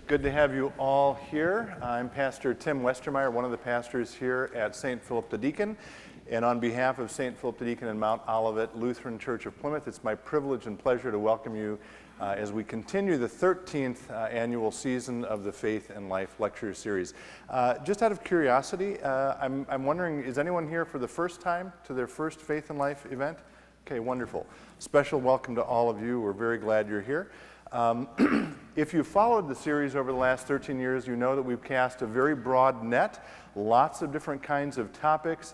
good to have you all here. I'm Pastor Tim Westermeyer, one of the pastors here at St. Philip the Deacon. And on behalf of St. Philip the Deacon and Mount Olivet Lutheran Church of Plymouth, it's my privilege and pleasure to welcome you as we continue the 13th annual season of the Faith and Life Lecture Series. Just out of curiosity, I'm wondering, is anyone here for the first time to their first Faith and Life event? Okay, wonderful. Special welcome to all of you. We're very glad you're here. If you've followed the series over the last 13 years, you know that we've cast a very broad net, lots of different kinds of topics.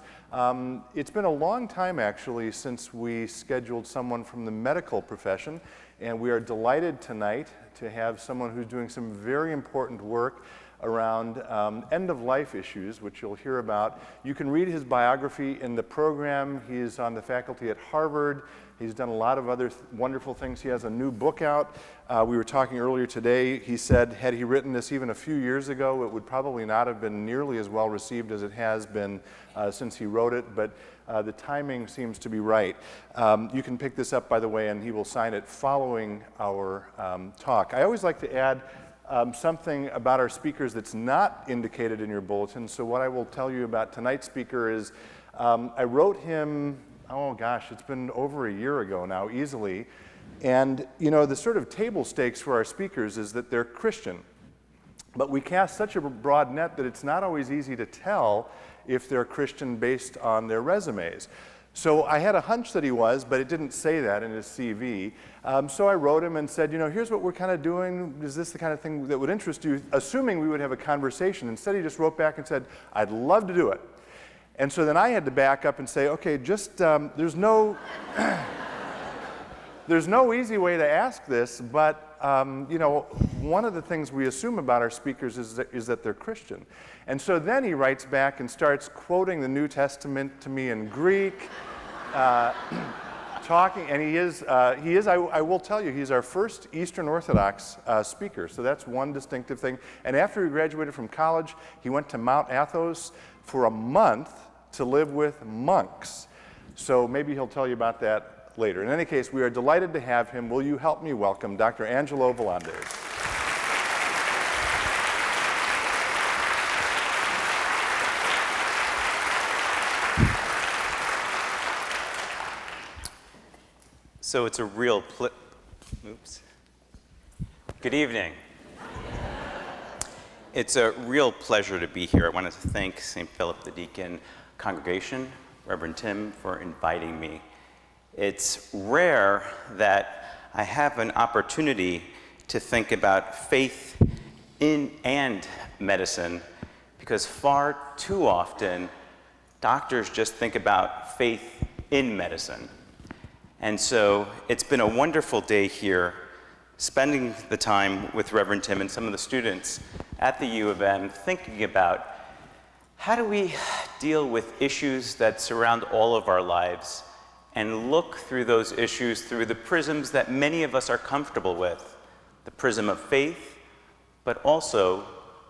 It's been a long time, actually, since we scheduled someone from the medical profession, and we are delighted tonight to have someone who's doing some very important work around end-of-life issues, which you'll hear about. You can read his biography in the program. He's on the faculty at Harvard. He's done a lot of other wonderful things. He has a new book out. We were talking earlier today. He said, had he written this even a few years ago, it would probably not have been nearly as well received as it has been since he wrote it, but the timing seems to be right. You can pick this up, by the way, and he will sign it following our talk. I always like to add something about our speakers that's not indicated in your bulletin. So what I will tell you about tonight's speaker is I wrote him, oh gosh, it's been over a year ago now, easily. And you know, the sort of table stakes for our speakers is that they're Christian. But we cast such a broad net that it's not always easy to tell if they're Christian based on their resumes. So I had a hunch that he was, but it didn't say that in his CV. So I wrote him and said, you know, here's what we're kind of doing. Is this the kind of thing that would interest you? Assuming we would have a conversation. Instead, he just wrote back and said, I'd love to do it. And so then I had to back up and say, okay, just there's no easy way to ask this, but you know, one of the things we assume about our speakers is that they're Christian. And so then he writes back and starts quoting the New Testament to me in Greek, talking, and he is, I will tell you, he's our first Eastern Orthodox speaker, so that's one distinctive thing. And after he graduated from college, he went to Mount Athos for a month to live with monks. So maybe he'll tell you about that later. In any case, we are delighted to have him. Will you help me welcome Dr. Angelo Volandres? So it's a real Good evening. It's a real pleasure to be here. I wanted to thank St. Philip the Deacon congregation, Reverend Tim, for inviting me. It's rare that I have an opportunity to think about faith in and medicine, because far too often doctors just think about faith in medicine. And so it's been a wonderful day here, spending the time with Reverend Tim and some of the students at the U of M, thinking about how do we deal with issues that surround all of our lives and look through those issues through the prisms that many of us are comfortable with, the prism of faith, but also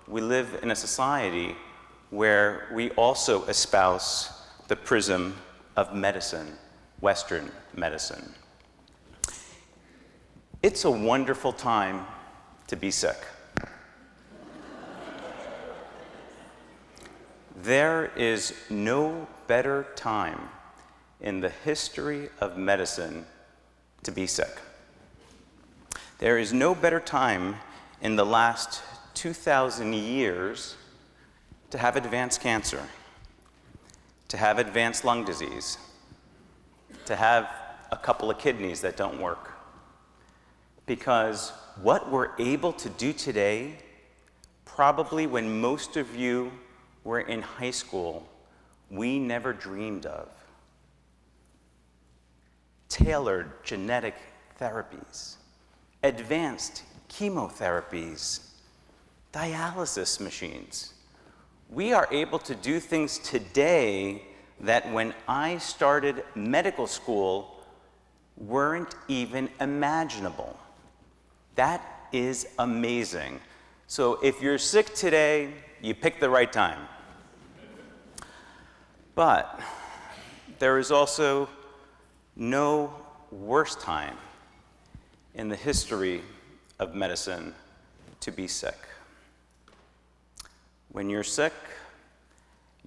we live in a society where we also espouse the prism of medicine, Western medicine. It's a wonderful time to be sick. There is no better time in the history of medicine to be sick. There is no better time in the last 2,000 years to have advanced cancer, to have advanced lung disease, to have a couple of kidneys that don't work. Because what we're able to do today, probably when most of you were in high school, we never dreamed of. Tailored genetic therapies, advanced chemotherapies, dialysis machines. We are able to do things today that when I started medical school weren't even imaginable. That is amazing. So if you're sick today, you picked the right time. But there is also no worse time in the history of medicine to be sick. When you're sick,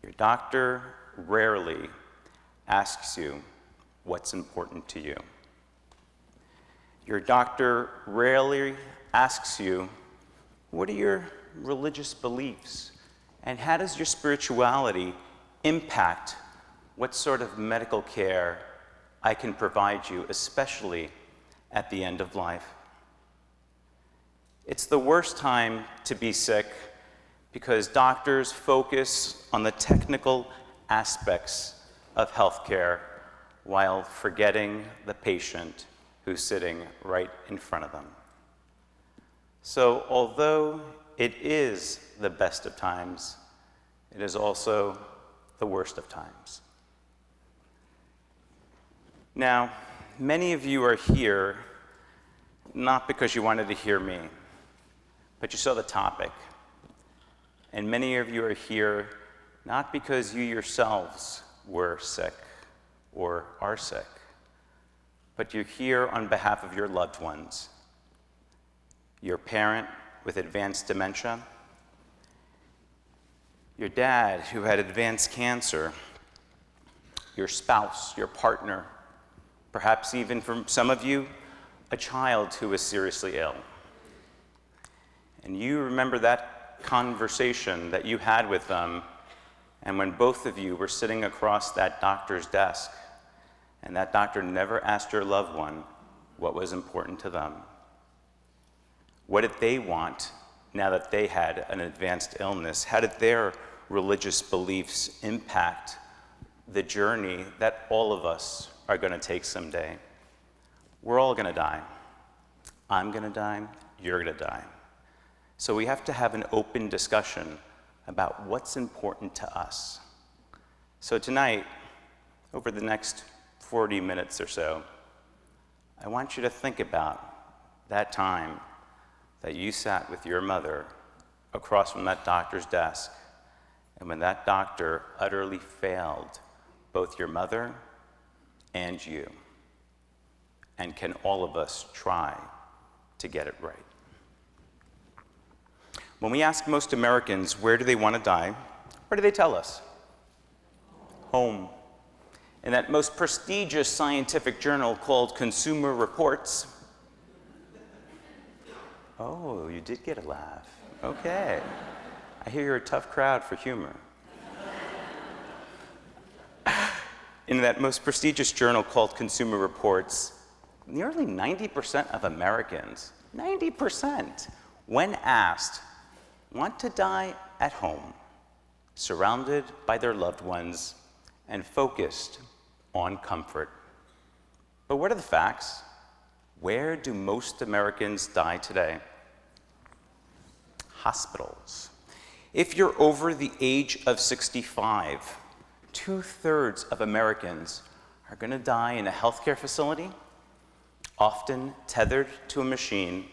your doctor rarely asks you what's important to you. Your doctor rarely asks you, what are your religious beliefs? And how does your spirituality impact what sort of medical care I can provide you, especially at the end of life? It's the worst time to be sick because doctors focus on the technical aspects of healthcare while forgetting the patient who's sitting right in front of them. So although it is the best of times, it is also the worst of times. Now, many of you are here not because you wanted to hear me, but you saw the topic. And many of you are here not because you yourselves were sick or are sick, but you're here on behalf of your loved ones, your parent with advanced dementia, your dad who had advanced cancer, your spouse, your partner, perhaps even for some of you, a child who is seriously ill. And you remember that conversation that you had with them, and when both of you were sitting across that doctor's desk, and that doctor never asked your loved one what was important to them. What did they want now that they had an advanced illness? How did their religious beliefs impact the journey that all of us are going to take someday? We're all going to die. I'm going to die. You're going to die. So we have to have an open discussion about what's important to us. So tonight, over the next 40 minutes or so, I want you to think about that time that you sat with your mother across from that doctor's desk, and when that doctor utterly failed both your mother and you. And can all of us try to get it right? When we ask most Americans where do they want to die, where do they tell us? Home. In that most prestigious scientific journal called Consumer Reports. Oh, you did get a laugh. Okay. I hear you're a tough crowd for humor. In that most prestigious journal called Consumer Reports, nearly 90% of Americans, 90%, when asked, want to die at home, surrounded by their loved ones, and focused on comfort. But what are the facts? Where do most Americans die today? Hospitals. If you're over the age of 65, 2/3 of Americans are going to die in a healthcare facility, often tethered to a machine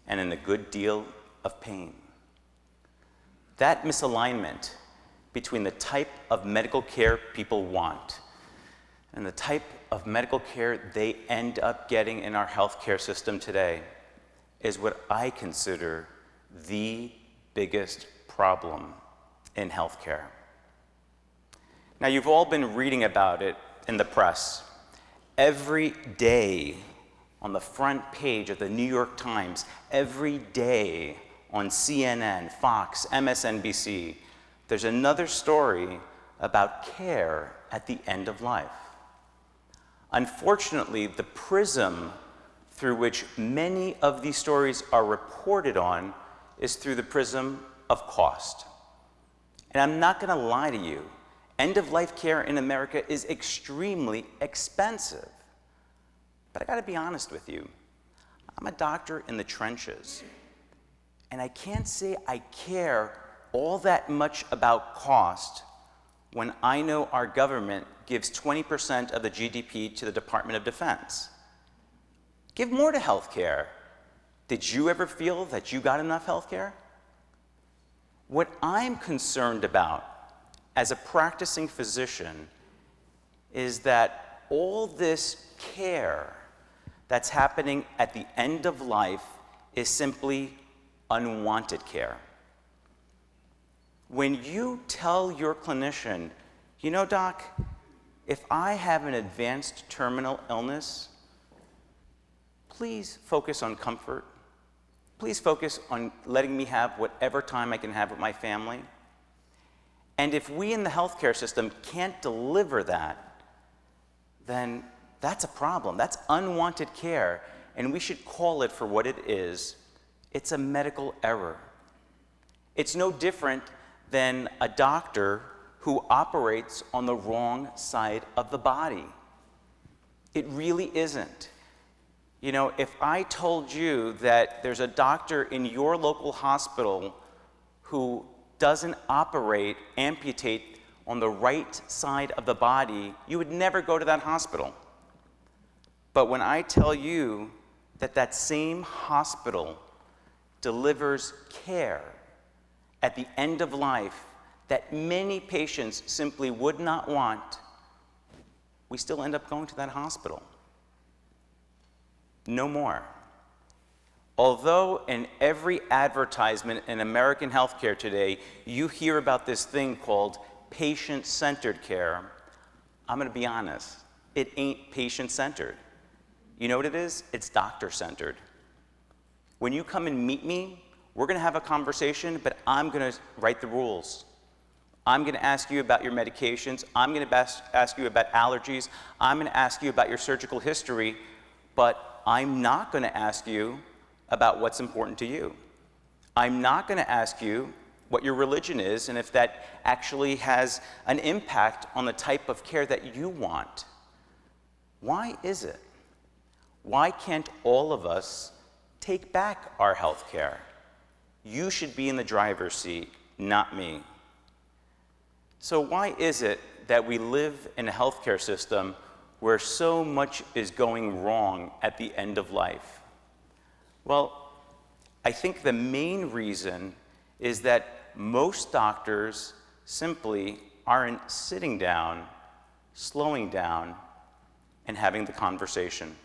and in a good deal of pain. That misalignment between the type of medical care people want and the type of medical care they end up getting in our healthcare system today is what I consider the biggest problem in healthcare. Now, you've all been reading about it in the press. Every day on the front page of the New York Times, every day on CNN, Fox, MSNBC, there's another story about care at the end of life. Unfortunately, the prism through which many of these stories are reported on is through the prism of cost. And I'm not going to lie to you, end-of-life care in America is extremely expensive. But I got to be honest with you, I'm a doctor in the trenches, and I can't say I care all that much about cost when I know our government gives 20% of the GDP to the Department of Defense. Give more to healthcare. Did you ever feel that you got enough healthcare? What I'm concerned about as a practicing physician is that all this care that's happening at the end of life is simply unwanted care. When you tell your clinician, you know, doc, if I have an advanced terminal illness, please focus on comfort. Please focus on letting me have whatever time I can have with my family. And if we in the healthcare system can't deliver that, then that's a problem. That's unwanted care, and we should call it for what it is. It's a medical error. It's no different than a doctor who operates on the wrong side of the body. It really isn't. You know, if I told you that there's a doctor in your local hospital who doesn't amputate on the right side of the body, you would never go to that hospital. But when I tell you that that same hospital delivers care at the end of life that many patients simply would not want, we still end up going to that hospital. No more. Although in every advertisement in American healthcare today, you hear about this thing called patient-centered care, I'm going to be honest, it ain't patient-centered. You know what it is? It's doctor-centered. When you come and meet me, we're going to have a conversation, but I'm going to write the rules. I'm going to ask you about your medications. I'm going to ask you about allergies. I'm going to ask you about your surgical history, but I'm not going to ask you about what's important to you. I'm not going to ask you what your religion is and if that actually has an impact on the type of care that you want. Why is it? Why can't all of us take back our health care? You should be in the driver's seat, not me. So why is it that we live in a healthcare system where so much is going wrong at the end of life? Well, I think the main reason is that most doctors simply aren't sitting down, slowing down, and having the conversation.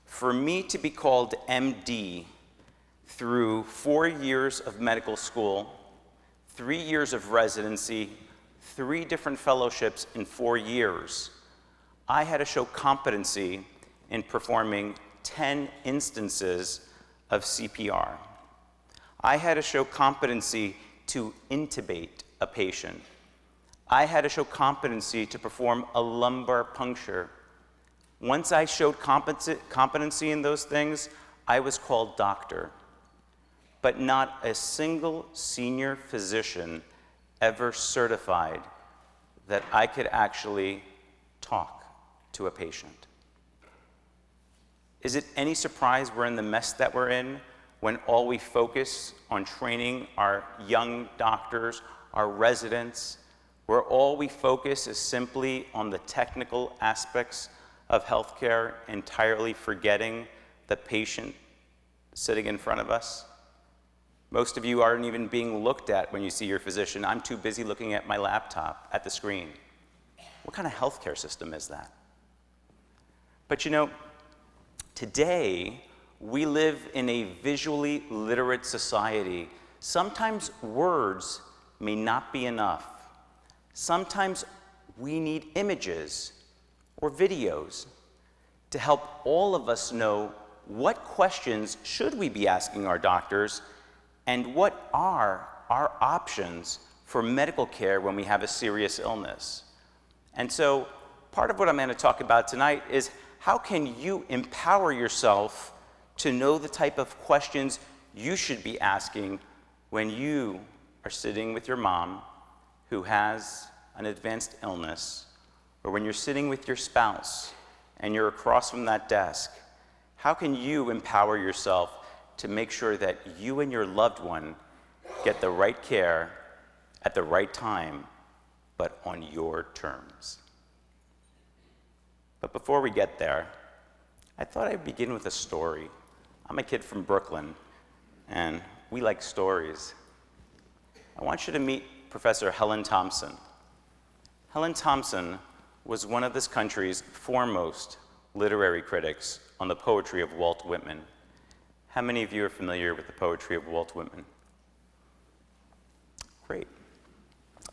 For me to be called MD through 4 years of medical school, 3 years of residency, 3 different fellowships in 4 years, I had to show competency in performing 10 instances of CPR. I had to show competency to intubate a patient. I had to show competency to perform a lumbar puncture. Once I showed competency in those things, I was called doctor. But not a single senior physician ever certified that I could actually talk to a patient. Is it any surprise we're in the mess that we're in when all we focus on training our young doctors, our residents, where all we focus is simply on the technical aspects of healthcare, entirely forgetting the patient sitting in front of us? Most of you aren't even being looked at when you see your physician. I'm too busy looking at my laptop at the screen. What kind of healthcare system is that? But you know, today we live in a visually literate society. Sometimes words may not be enough. Sometimes we need images or videos to help all of us know what questions should we be asking our doctors and what are our options for medical care when we have a serious illness. And so part of what I'm going to talk about tonight is how can you empower yourself to know the type of questions you should be asking when you are sitting with your mom who has an advanced illness, or when you're sitting with your spouse and you're across from that desk. How can you empower yourself to make sure that you and your loved one get the right care at the right time, but on your terms? But before we get there, I thought I'd begin with a story. I'm a kid from Brooklyn, and we like stories. I want you to meet Professor Helen Thompson. Helen Thompson was one of this country's foremost literary critics on the poetry of Walt Whitman. How many of you are familiar with the poetry of Walt Whitman? Great.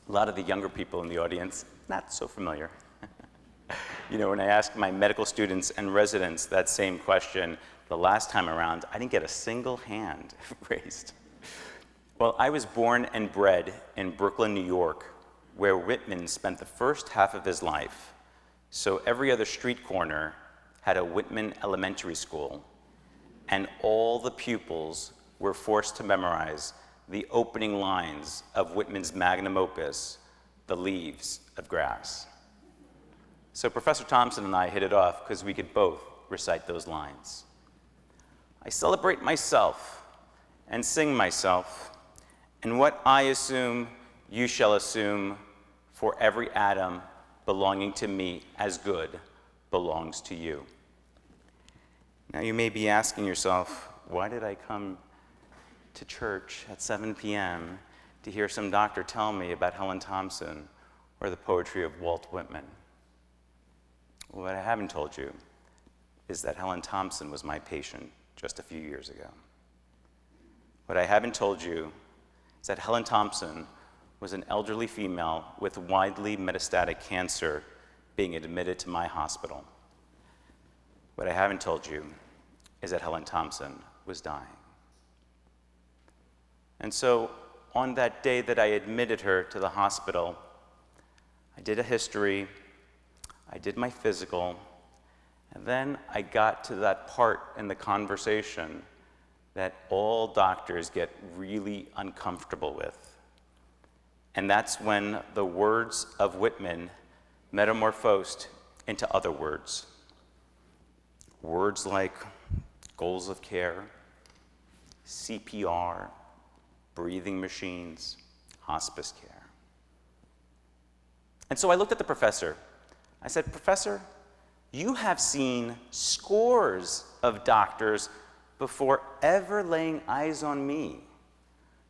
A lot of the younger people in the audience, not so familiar. You know, when I asked my medical students and residents that same question the last time around, I didn't get a single hand raised. Well, I was born and bred in Brooklyn, New York, where Whitman spent the first half of his life. So every other street corner had a Whitman elementary school, and all the pupils were forced to memorize the opening lines of Whitman's magnum opus, The Leaves of Grass. So Professor Thompson and I hit it off because we could both recite those lines. I celebrate myself and sing myself, and what I assume, you shall assume, for every atom belonging to me as good belongs to you. Now you may be asking yourself, why did I come to church at 7 p.m. to hear some doctor tell me about Helen Thompson or the poetry of Walt Whitman? What I haven't told you is that Helen Thompson was my patient just a few years ago. What I haven't told you is that Helen Thompson was an elderly female with widely metastatic cancer being admitted to my hospital. What I haven't told you is that Helen Thompson was dying. And so on that day that I admitted her to the hospital, I did a history, I did my physical, and then I got to that part in the conversation that all doctors get really uncomfortable with. And that's when the words of Whitman metamorphosed into other words. Words like goals of care, CPR, breathing machines, hospice care. And so I looked at the professor. I said, Professor, you have seen scores of doctors before ever laying eyes on me.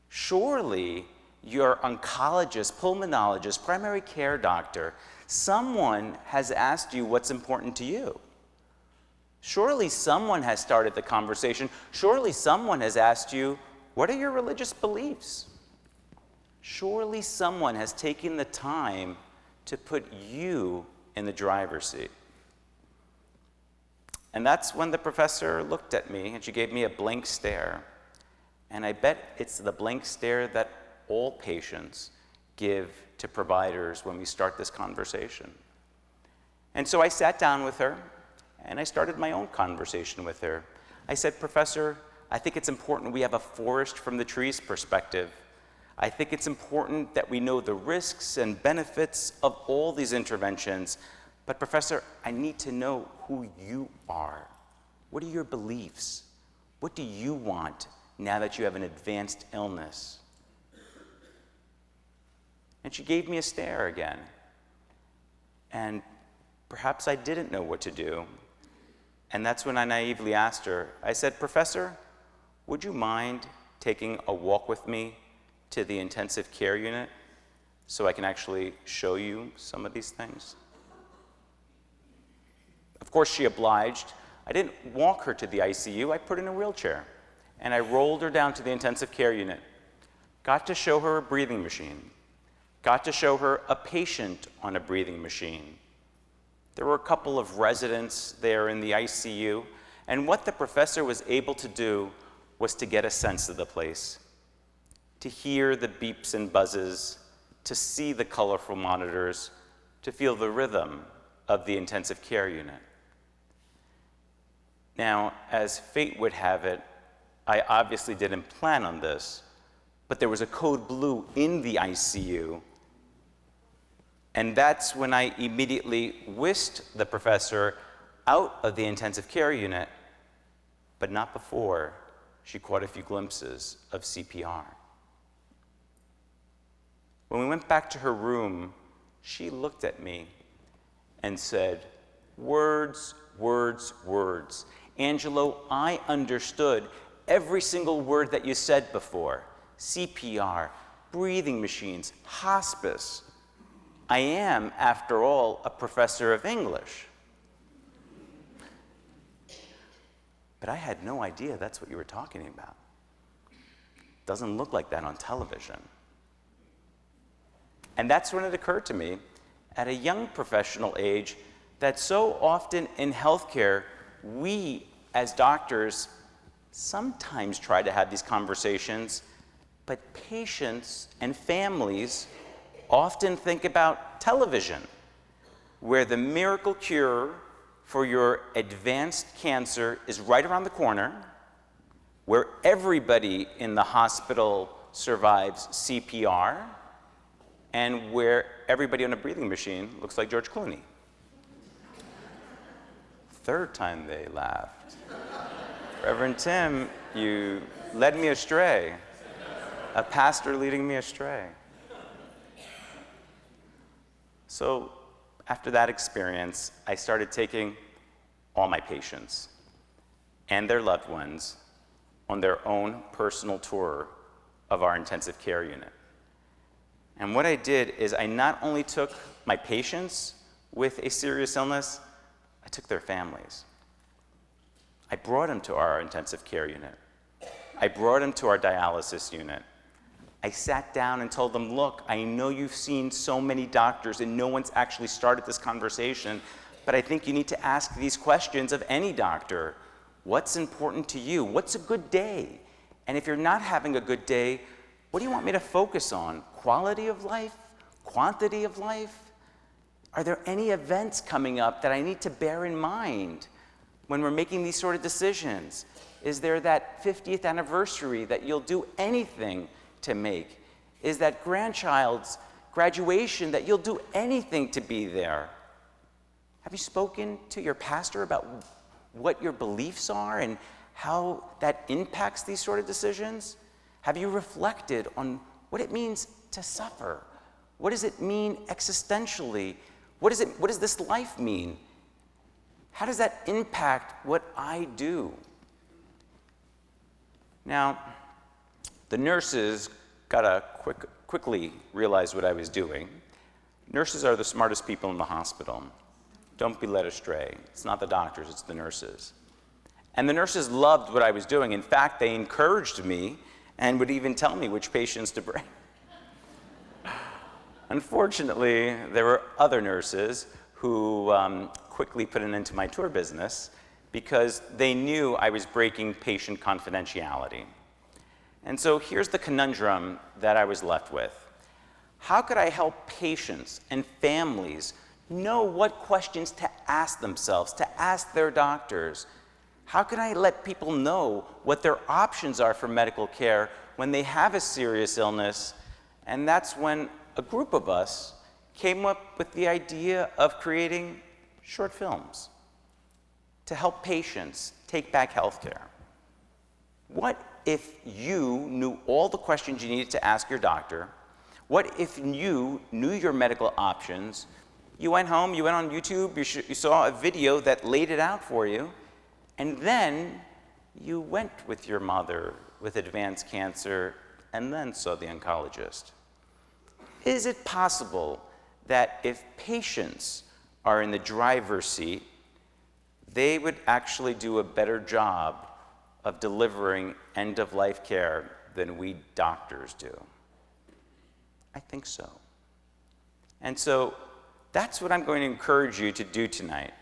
Surely your oncologist, pulmonologist, primary care doctor, someone has asked you what's important to you. Surely someone has started the conversation. Surely someone has asked you, what are your religious beliefs? Surely someone has taken the time to put you in the driver's seat. And that's when the professor looked at me and she gave me a blank stare. And I bet it's the blank stare that all patients give to providers when we start this conversation. And so I sat down with her and I started my own conversation with her. I said, Professor, I think it's important we have a forest from the trees perspective. I think it's important that we know the risks and benefits of all these interventions. But Professor, I need to know who you are. What are your beliefs? What do you want now that you have an advanced illness? And she gave me a stare again. And perhaps I didn't know what to do. And that's when I naively asked her, I said, Professor, would you mind taking a walk with me to the intensive care unit so I can actually show you some of these things? Of course, she obliged. I didn't walk her to the ICU. I put her in a wheelchair. And I rolled her down to the intensive care unit. Got to show her a breathing machine. Got to show her a patient on a breathing machine. There were a couple of residents there in the ICU. And what the professor was able to do was to get a sense of the place, to hear the beeps and buzzes, to see the colorful monitors, to feel the rhythm of the intensive care unit. Now, as fate would have it, I obviously didn't plan on this, but there was a code blue in the ICU, and that's when I immediately whisked the professor out of the intensive care unit, but not before she caught a few glimpses of CPR. When we went back to her room, she looked at me and said, words, words, words. Angelo, I understood every single word that you said before. CPR, breathing machines, hospice. I am, after all, a professor of English. but I had no idea that's what you were talking about. Doesn't look like that on television. And that's when it occurred to me, at a young professional age, that so often in healthcare, we as doctors sometimes try to have these conversations, but patients and families often think about television, where the miracle cure for your advanced cancer is right around the corner, where everybody in the hospital survives CPR, and where everybody on a breathing machine looks like George Clooney. Third time they laughed. Reverend Tim, you led me astray. A pastor leading me astray. So after that experience, I started taking all my patients and their loved ones on their own personal tour of our intensive care unit. And what I did is I not only took my patients with a serious illness, I took their families. I brought them to our intensive care unit. I brought them to our dialysis unit. I sat down and told them, look, I know you've seen so many doctors and no one's actually started this conversation, but I think you need to ask these questions of any doctor. What's important to you? What's a good day? And if you're not having a good day, what do you want me to focus on? Quality of life? Quantity of life? Are there any events coming up that I need to bear in mind when we're making these sort of decisions? Is there that 50th anniversary that you'll do anything to make? Is that grandchild's graduation that you'll do anything to be there? Have you spoken to your pastor about what your beliefs are and how that impacts these sort of decisions? Have you reflected on what it means to suffer? What does it mean existentially? What does this life mean? How does that impact what I do? Now, the nurses quickly realized what I was doing. Nurses are the smartest people in the hospital. Don't be led astray. It's not the doctors, it's the nurses. And the nurses loved what I was doing. In fact, they encouraged me and would even tell me which patients to bring. Unfortunately, there were other nurses who quickly put an end to my tour business because they knew I was breaking patient confidentiality. And so here's the conundrum that I was left with. How could I help patients and families know what questions to ask themselves, to ask their doctors? How can I let people know what their options are for medical care when they have a serious illness? And that's when a group of us came up with the idea of creating short films to help patients take back healthcare. What if you knew all the questions you needed to ask your doctor? What if you knew your medical options? You went home, you went on YouTube, you saw a video that laid it out for you, and then you went with your mother with advanced cancer and then saw the oncologist. Is it possible that if patients are in the driver's seat, they would actually do a better job of delivering end-of-life care than we doctors do? I think so. And so that's what I'm going to encourage you to do tonight,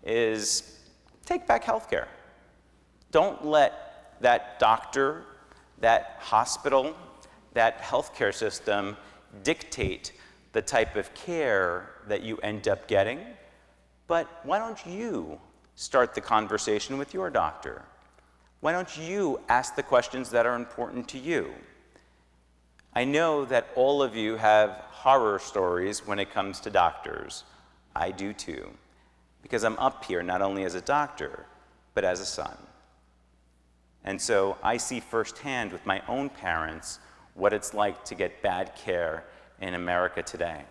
is take back healthcare. Don't let that doctor, that hospital, that healthcare system dictate the type of care that you end up getting, but why don't you start the conversation with your doctor? Why don't you ask the questions that are important to you? I know that all of you have horror stories when it comes to doctors. I do too, because I'm up here not only as a doctor, but as a son. And so I see firsthand with my own parents what it's like to get bad care in America today.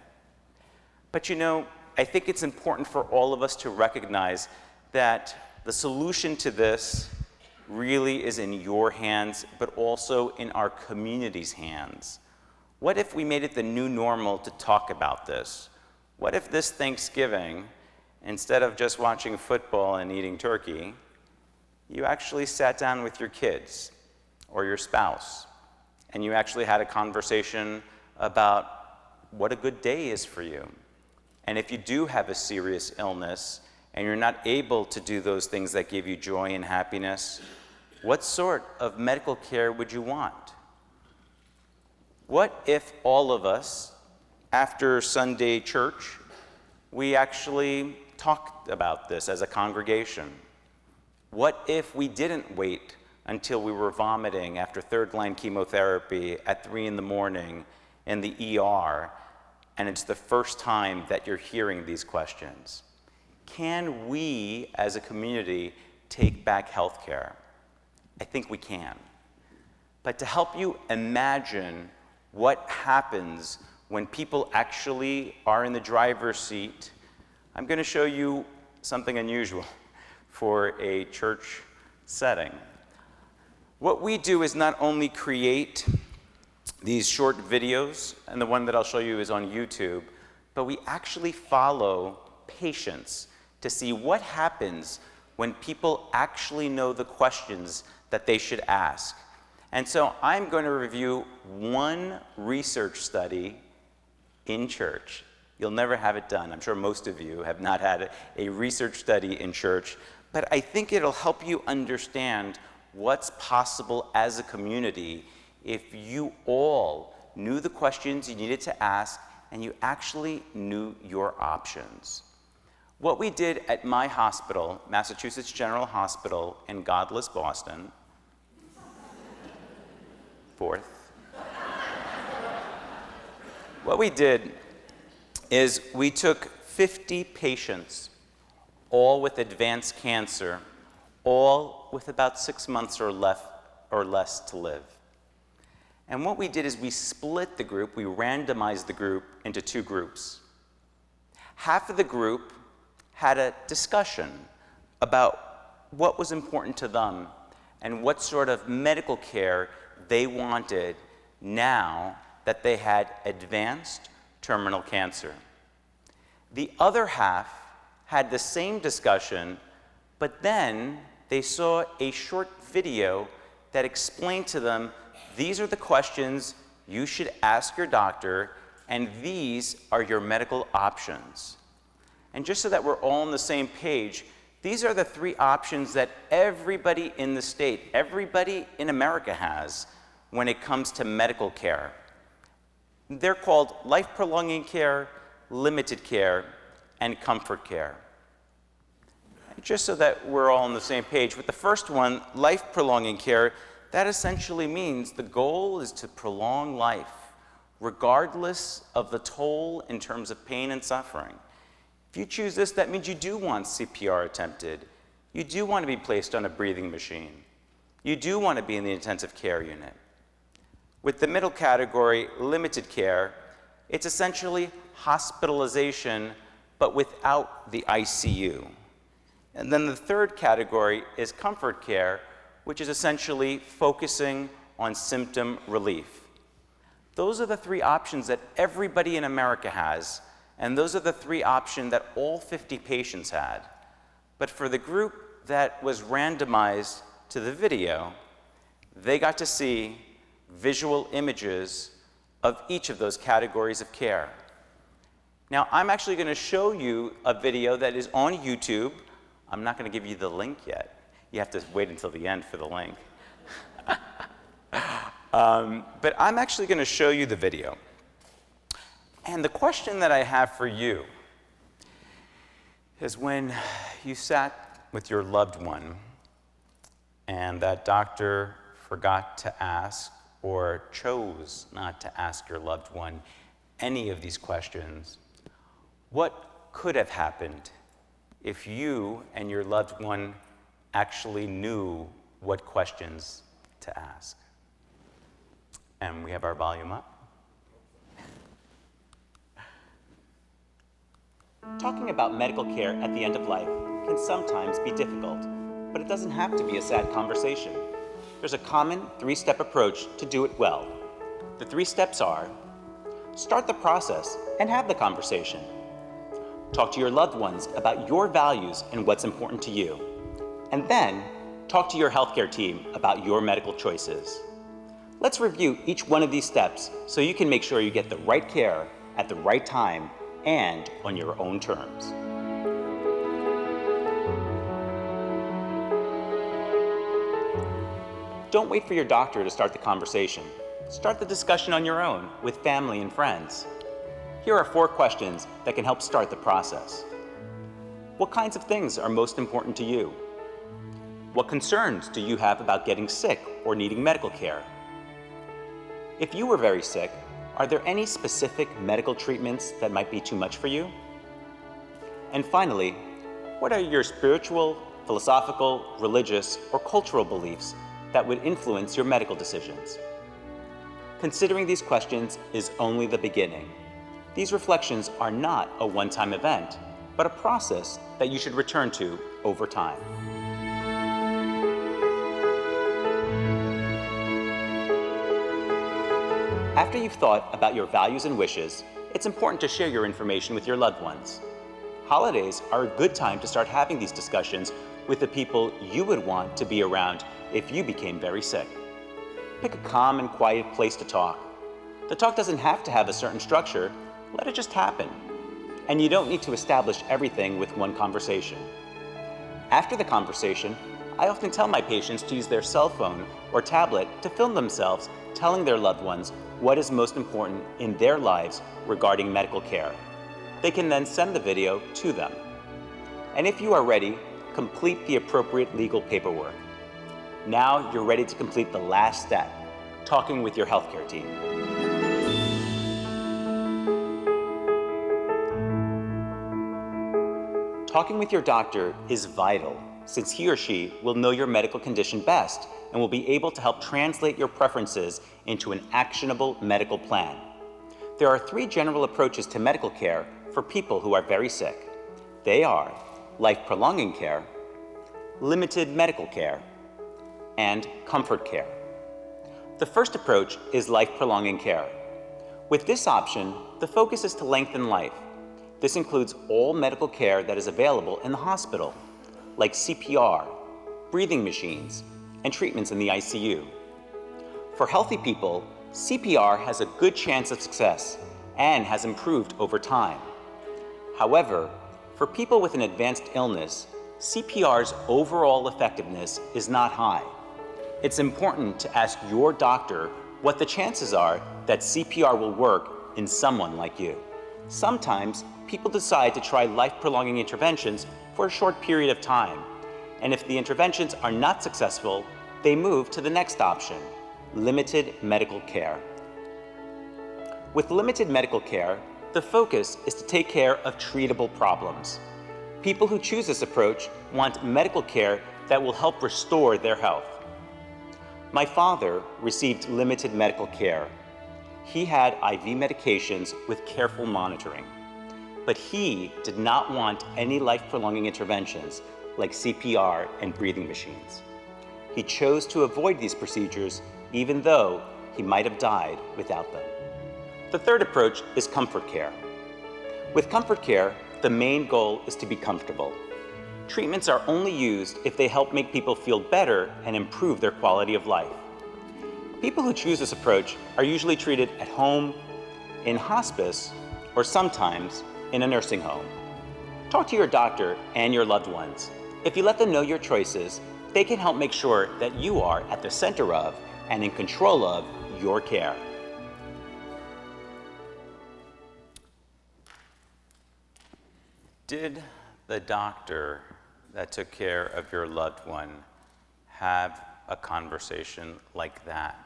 But you know, I think it's important for all of us to recognize that the solution to this really is in your hands, but also in our community's hands. What if we made it the new normal to talk about this? What if this Thanksgiving, instead of just watching football and eating turkey, you actually sat down with your kids or your spouse, and you actually had a conversation about what a good day is for you. And if you do have a serious illness and you're not able to do those things that give you joy and happiness, what sort of medical care would you want? What if all of us, after Sunday church, we actually talked about this as a congregation? What if we didn't wait until we were vomiting after third-line chemotherapy at 3 in the morning in the ER, and it's the first time that you're hearing these questions? Can we, as a community, take back healthcare? I think we can. But to help you imagine what happens when people actually are in the driver's seat, I'm going to show you something unusual for a church setting. What we do is not only create these short videos, and the one that I'll show you is on YouTube, but we actually follow patients to see what happens when people actually know the questions that they should ask. And so I'm going to review one research study in church. You'll never have it done. I'm sure most of you have not had a research study in church, but I think it'll help you understand what's possible as a community if you all knew the questions you needed to ask and you actually knew your options. What we did at my hospital, Massachusetts General Hospital in godless Boston, what we did is we took 50 patients, all with advanced cancer, all with about 6 months or less to live. And what we did is we split the group, we randomized the group into 2 groups. Half of the group had a discussion about what was important to them and what sort of medical care they wanted now that they had advanced terminal cancer. The other half had the same discussion, but then they saw a short video that explained to them, these are the questions you should ask your doctor, and these are your medical options. And just so that we're all on the same page, these are the 3 options that everybody in the state, everybody in America has when it comes to medical care. They're called life-prolonging care, limited care, and comfort care. Just so that we're all on the same page, with the first one, life-prolonging care, that essentially means the goal is to prolong life, regardless of the toll in terms of pain and suffering. If you choose this, that means you do want CPR attempted. You do want to be placed on a breathing machine. You do want to be in the intensive care unit. With the middle category, limited care, it's essentially hospitalization, but without the ICU. And then the third category is comfort care, which is essentially focusing on symptom relief. Those are the 3 options that everybody in America has, and those are the 3 options that all 50 patients had. But for the group that was randomized to the video, they got to see visual images of each of those categories of care. Now, I'm actually going to show you a video that is on YouTube. I'm not going to give you the link yet. You have to wait until the end for the link. But I'm actually going to show you the video. And the question that I have for you is, when you sat with your loved one and that doctor forgot to ask or chose not to ask your loved one any of these questions, what could have happened if you and your loved one actually knew what questions to ask? And we have our volume up. Talking about medical care at the end of life can sometimes be difficult, but it doesn't have to be a sad conversation. There's a common 3-step approach to do it well. The 3 steps are: start the process and have the conversation. Talk to your loved ones about your values and what's important to you. And then talk to your healthcare team about your medical choices. Let's review each one of these steps so you can make sure you get the right care at the right time and on your own terms. Don't wait for your doctor to start the conversation. Start the discussion on your own with family and friends. Here are 4 questions that can help start the process. What kinds of things are most important to you? What concerns do you have about getting sick or needing medical care? If you were very sick, are there any specific medical treatments that might be too much for you? And finally, what are your spiritual, philosophical, religious, or cultural beliefs that would influence your medical decisions? Considering these questions is only the beginning. These reflections are not a one-time event, but a process that you should return to over time. After you've thought about your values and wishes, it's important to share your information with your loved ones. Holidays are a good time to start having these discussions with the people you would want to be around if you became very sick. Pick a calm and quiet place to talk. The talk doesn't have to have a certain structure, let it just happen. And you don't need to establish everything with one conversation. After the conversation, I often tell my patients to use their cell phone or tablet to film themselves telling their loved ones what is most important in their lives regarding medical care. They can then send the video to them. And if you are ready, complete the appropriate legal paperwork. Now you're ready to complete the last step, talking with your healthcare team. Talking with your doctor is vital, since he or she will know your medical condition best and will be able to help translate your preferences into an actionable medical plan. There are 3 general approaches to medical care for people who are very sick. They are life-prolonging care, limited medical care, and comfort care. The first approach is life-prolonging care. With this option, the focus is to lengthen life. This includes all medical care that is available in the hospital, like CPR, breathing machines, and treatments in the ICU. For healthy people, CPR has a good chance of success and has improved over time. However, for people with an advanced illness, CPR's overall effectiveness is not high. It's important to ask your doctor what the chances are that CPR will work in someone like you. Sometimes people decide to try life-prolonging interventions for a short period of time, and if the interventions are not successful, they move to the next option, limited medical care. With limited medical care, the focus is to take care of treatable problems. People who choose this approach want medical care that will help restore their health. My father received limited medical care. He had IV medications with careful monitoring, but he did not want any life-prolonging interventions like CPR and breathing machines. He chose to avoid these procedures even though he might have died without them. The third approach is comfort care. With comfort care, the main goal is to be comfortable. Treatments are only used if they help make people feel better and improve their quality of life. People who choose this approach are usually treated at home, in hospice, or sometimes in a nursing home. Talk to your doctor and your loved ones. If you let them know your choices, they can help make sure that you are at the center of and in control of your care. Did the doctor that took care of your loved one have a conversation like that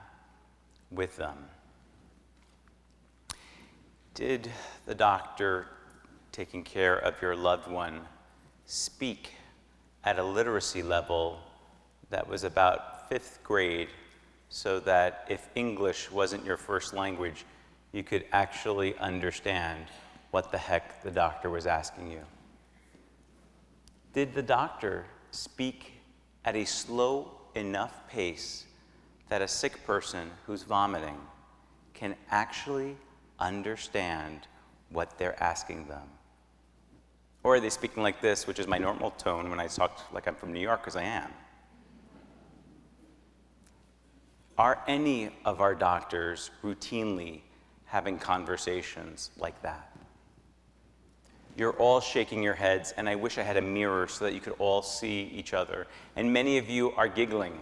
with them? Did the doctor taking care of your loved one speak at a literacy level that was about 5th grade, so that if English wasn't your first language, you could actually understand what the heck the doctor was asking you? Did the doctor speak at a slow enough pace that a sick person who's vomiting can actually understand what they're asking them? Or are they speaking like this, which is my normal tone when I talk like I'm from New York, because I am? Are any of our doctors routinely having conversations like that? You're all shaking your heads, and I wish I had a mirror so that you could all see each other. And many of you are giggling.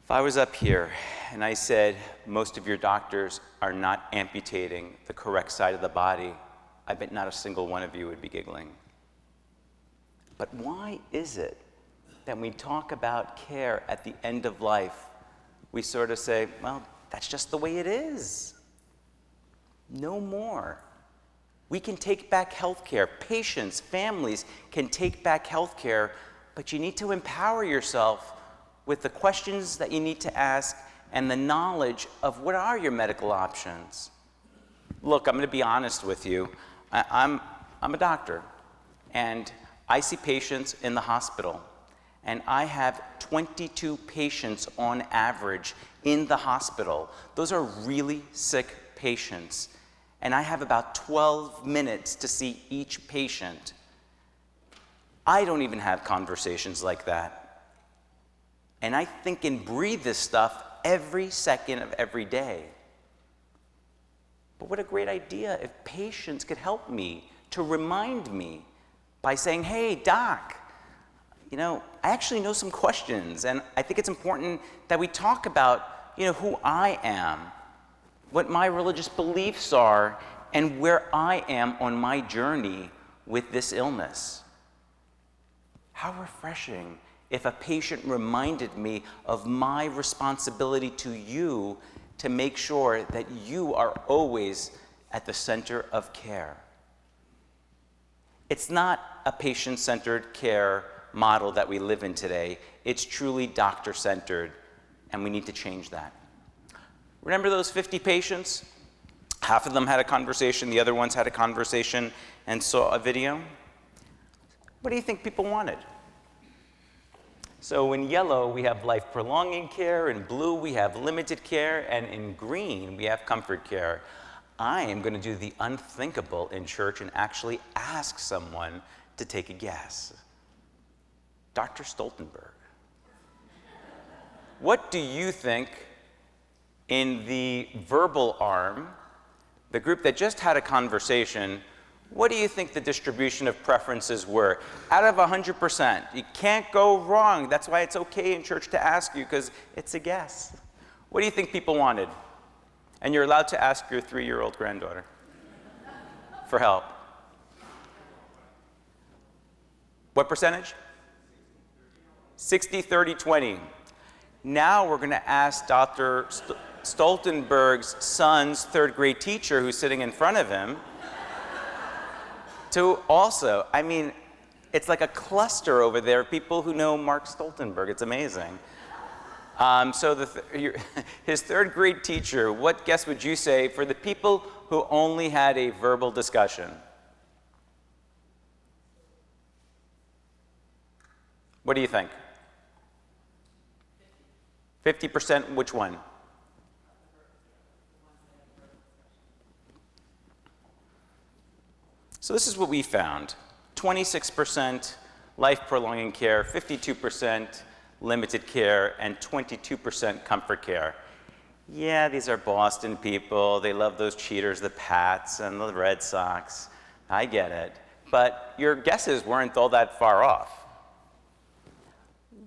If I was up here and I said, most of your doctors are not amputating the correct side of the body, I bet not a single one of you would be giggling. But why is it that when we talk about care at the end of life, we sort of say, well, that's just the way it is. No more. We can take back healthcare. Patients, families can take back healthcare, but you need to empower yourself with the questions that you need to ask and the knowledge of what are your medical options. Look, I'm going to be honest with you. I'm a doctor, and I see patients in the hospital, and I have 22 patients on average in the hospital. Those are really sick patients, and I have about 12 minutes to see each patient. I don't even have conversations like that. And I think and breathe this stuff every second of every day. But what a great idea if patients could help me to remind me by saying, hey, doc, I actually know some questions, and I think it's important that we talk about, who I am, what my religious beliefs are, and where I am on my journey with this illness. How refreshing if a patient reminded me of my responsibility to you to make sure that you are always at the center of care. It's not a patient-centered care model that we live in today. It's truly doctor-centered, and we need to change that. Remember those 50 patients? Half of them had a conversation, the other ones had a conversation and saw a video. What do you think people wanted? So in yellow, we have life-prolonging care, in blue, we have limited care, and in green, we have comfort care. I am going to do the unthinkable in church and actually ask someone to take a guess. Dr. Stoltenberg, what do you think in the verbal arm, the group that just had a conversation, what do you think the distribution of preferences were? Out of 100%, you can't go wrong. That's why it's okay in church to ask you, because it's a guess. What do you think people wanted? And you're allowed to ask your 3-year-old granddaughter for help. What percentage? 60, 30, 20. Now we're going to ask Dr. Stoltenberg's son's 3rd grade teacher, who's sitting in front of him, to also, it's like a cluster over there of people who know Mark Stoltenberg. It's amazing. So his 3rd grade teacher, what guess would you say for the people who only had a verbal discussion? What do you think? 50%, which one? So this is what we found. 26% life-prolonging care, 52% limited care, and 22% comfort care. Yeah, these are Boston people. They love those cheaters, the Pats and the Red Sox. I get it. But your guesses weren't all that far off.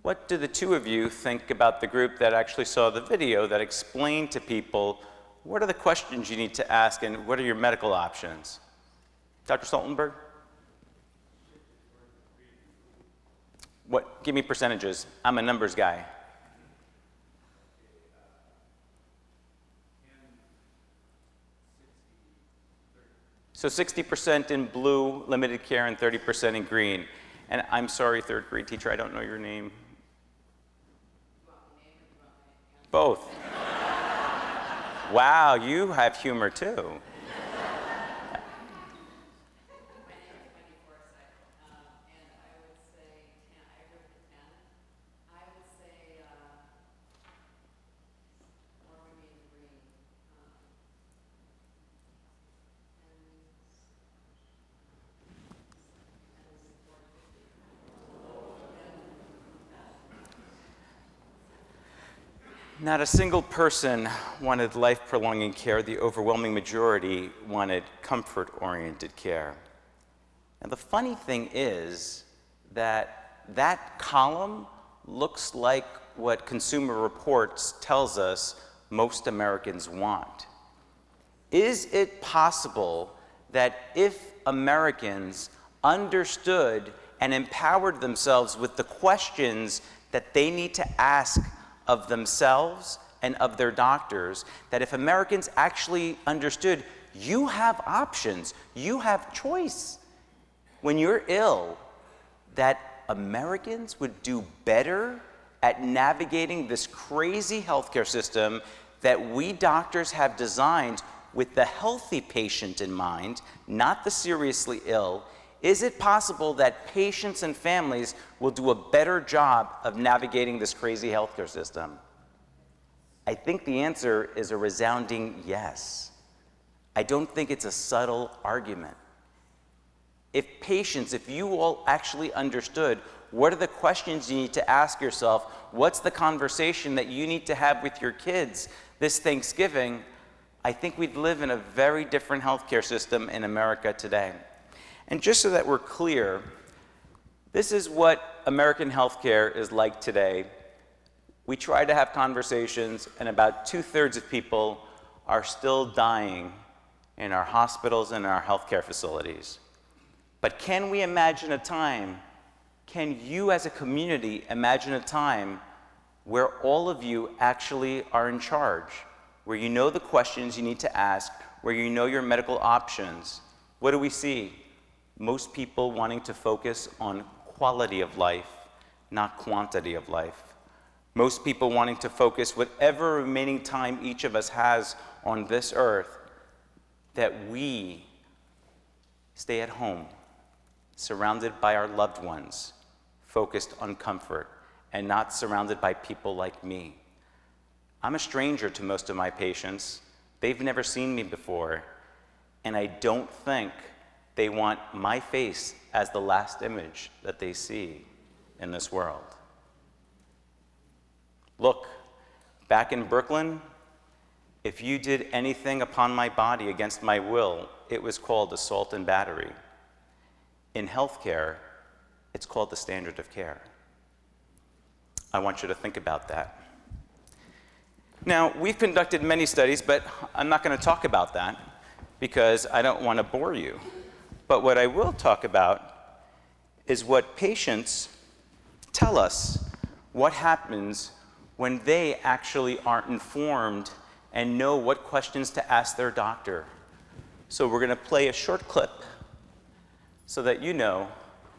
What do the two of you think about the group that actually saw the video that explained to people what are the questions you need to ask and what are your medical options? Dr. Stoltenberg? What? Give me percentages. I'm a numbers guy. So 60% in blue, limited care, and 30% in green. And I'm sorry, 3rd grade teacher, I don't know your name. Both. Wow, you have humor too. Not a single person wanted life-prolonging care. The overwhelming majority wanted comfort-oriented care. And the funny thing is that that column looks like what Consumer Reports tells us most Americans want. Is it possible that if Americans understood and empowered themselves with the questions that they need to ask of themselves and of their doctors, that if Americans actually understood you have options, you have choice when you're ill, that Americans would do better at navigating this crazy healthcare system that we doctors have designed with the healthy patient in mind, not the seriously ill? Is it possible that patients and families will do a better job of navigating this crazy healthcare system? I think the answer is a resounding yes. I don't think it's a subtle argument. If patients, if you all actually understood what are the questions you need to ask yourself, what's the conversation that you need to have with your kids this Thanksgiving, I think we'd live in a very different healthcare system in America today. And just so that we're clear, this is what American healthcare is like today. We try to have conversations, and about 2/3 of people are still dying in our hospitals and our healthcare facilities. But can we imagine a time, can you as a community imagine a time where all of you actually are in charge, where you know the questions you need to ask, where you know your medical options? What do we see? Most people wanting to focus on quality of life, not quantity of life. Most people wanting to focus whatever remaining time each of us has on this earth, that we stay at home, surrounded by our loved ones, focused on comfort, and not surrounded by people like me. I'm a stranger to most of my patients. They've never seen me before, and I don't think they want my face as the last image that they see in this world. Look, back in Brooklyn, if you did anything upon my body against my will, it was called assault and battery. In healthcare, it's called the standard of care. I want you to think about that. Now, we've conducted many studies, but I'm not going to talk about that because I don't want to bore you. But what I will talk about is what patients tell us what happens when they actually aren't informed and know what questions to ask their doctor. So we're going to play a short clip so that you know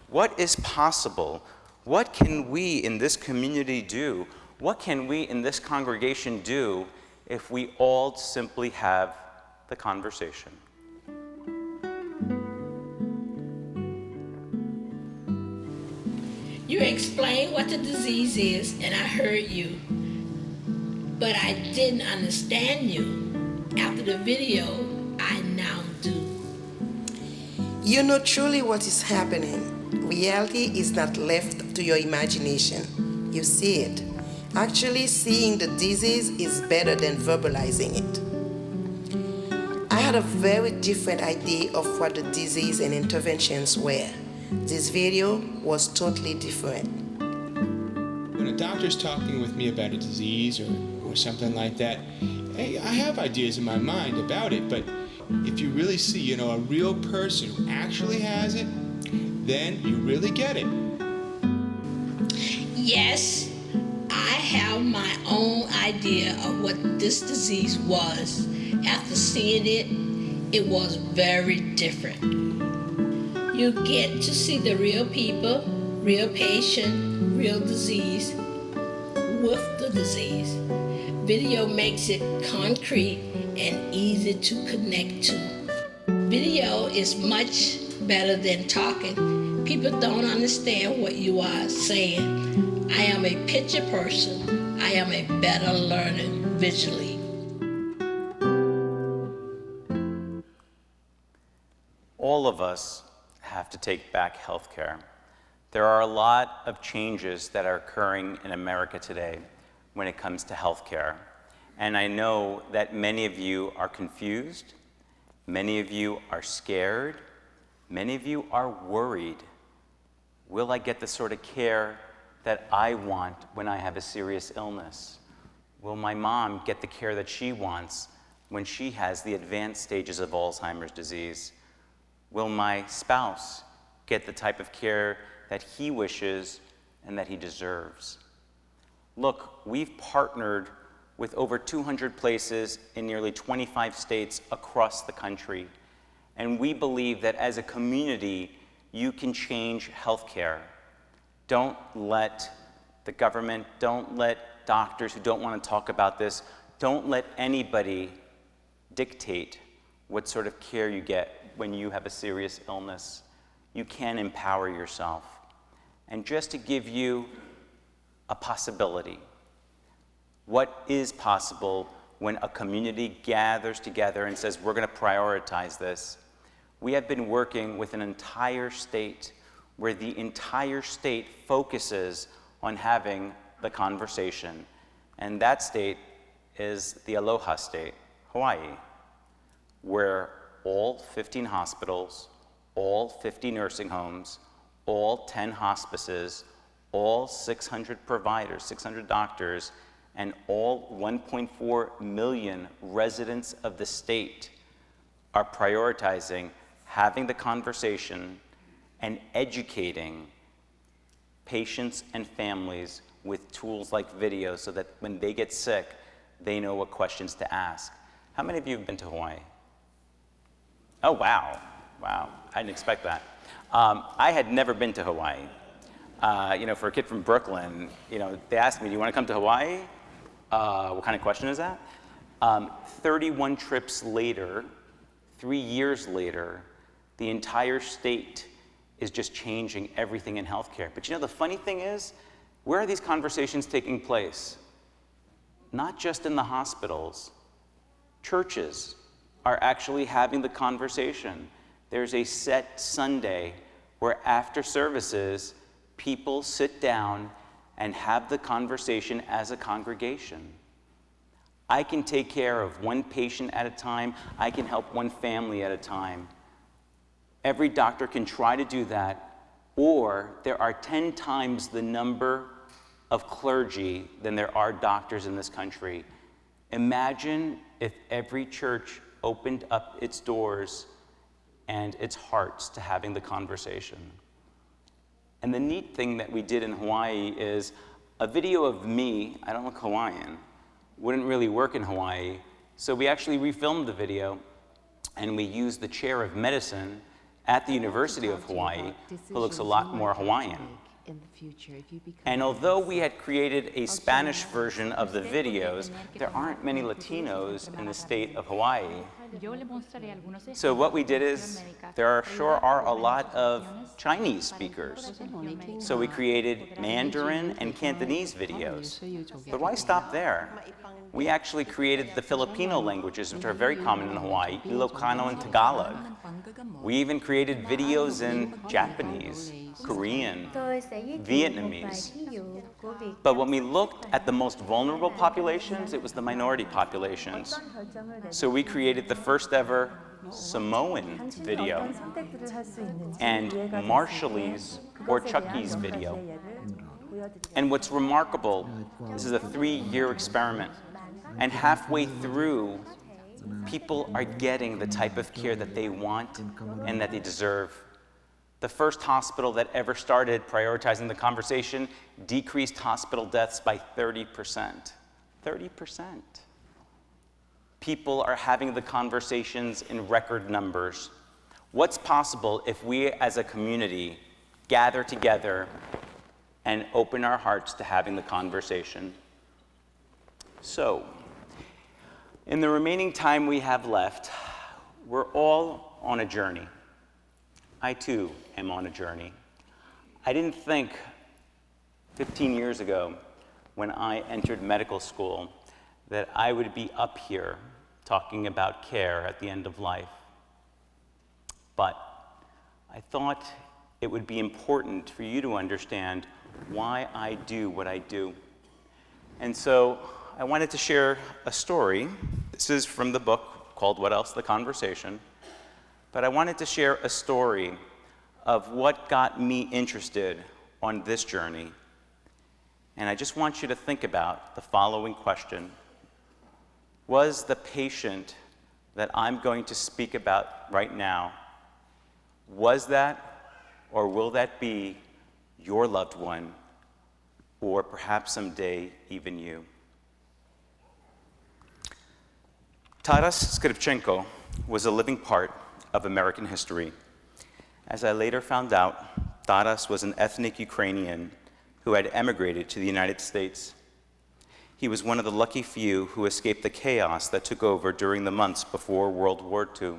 what is possible. What can we in this community do? What can we in this congregation do if we all simply have the conversation? You explained what the disease is, and I heard you, but I didn't understand you. After the video, I now do. You know truly what is happening. Reality is not left to your imagination. You see it. Actually, seeing the disease is better than verbalizing it. I had a very different idea of what the disease and interventions were. This video was totally different. When a doctor's talking with me about a disease or something like that, hey, I have ideas in my mind about it, but if you really see, a real person who actually has it, then you really get it. Yes, I have my own idea of what this disease was. After seeing it, it was very different. You get to see the real people, real patient, real disease with the disease. Video makes it concrete and easy to connect to. Video is much better than talking. People don't understand what you are saying. I am a picture person. I am a better learner visually. All of us have to take back healthcare. There are a lot of changes that are occurring in America today. when it comes to healthcare. And I know that many of you are confused, many of you are scared, many of you are worried. Will I get the sort of care that I want when I have a serious illness? Will my mom get the care that she wants when she has the advanced stages of Alzheimer's disease? Will my spouse get the type of care that he wishes and that he deserves? Look, we've partnered with over 200 places in nearly 25 states across the country, and we believe that as a community, you can change healthcare. Don't let the government, don't let doctors who don't want to talk about this, don't let anybody dictate what sort of care you get when you have a serious illness. You can empower yourself. And just to give you a possibility, what is possible when a community gathers together and says, we're going to prioritize this? We have been working with an entire state where the entire state focuses on having the conversation. And that state is the Aloha State, Hawaii, where all 15 hospitals, all 50 nursing homes, all 10 hospices, all 600 providers, 600 doctors, and all 1.4 million residents of the state are prioritizing having the conversation and educating patients and families with tools like video so that when they get sick, they know what questions to ask. How many of you have been to Hawaii? Oh, wow. Wow, I didn't expect that. I had never been to Hawaii. For a kid from Brooklyn, they asked me, do you want to come to Hawaii? What kind of question is that? 31 trips later, 3 years later, the entire state is just changing everything in healthcare. But the funny thing is, where are these conversations taking place? Not just in the hospitals. Churches are actually having the conversation. There's a set Sunday where after services, people sit down and have the conversation as a congregation. I can take care of one patient at a time. I can help one family at a time. Every doctor can try to do that, or there are 10 times the number of clergy than there are doctors in this country. Imagine if every church opened up its doors and its hearts to having the conversation. And the neat thing that we did in Hawaii is a video of me, I don't look Hawaiian, wouldn't really work in Hawaii, so we actually refilmed the video and we used the chair of medicine at the University of Hawaii, who looks a lot more Hawaiian. And although we had created a Spanish version of the videos, there aren't many Latinos in the state of Hawaii. So what we did is, there sure are a lot of Chinese speakers. So we created Mandarin and Cantonese videos. But why stop there? We actually created the Filipino languages, which are very common in Hawaii, Ilocano and Tagalog. We even created videos in Japanese, Korean, Vietnamese. But when we looked at the most vulnerable populations, it was the minority populations. So we created the first ever Samoan video and Marshallese or Chucky's video. And what's remarkable, this is a 3-year experiment, and halfway through, people are getting the type of care that they want and that they deserve. The first hospital that ever started prioritizing the conversation decreased hospital deaths by 30%. 30%. People are having the conversations in record numbers. What's possible if we as a community gather together and open our hearts to having the conversation? So, in the remaining time we have left, we're all on a journey. I too am on a journey. I didn't think 15 years ago when I entered medical school that I would be up here talking about care at the end of life. But I thought it would be important for you to understand why I do what I do. And so I wanted to share a story. This is from the book called What Else? The Conversation. But I wanted to share a story of what got me interested on this journey. And I just want you to think about the following question. Was the patient that I'm going to speak about right now, was that or will that be your loved one, or perhaps someday even you? Taras Skripchenko was a living part of American history. As I later found out, Taras was an ethnic Ukrainian who had emigrated to the United States. He was one of the lucky few who escaped the chaos that took over during the months before World War II.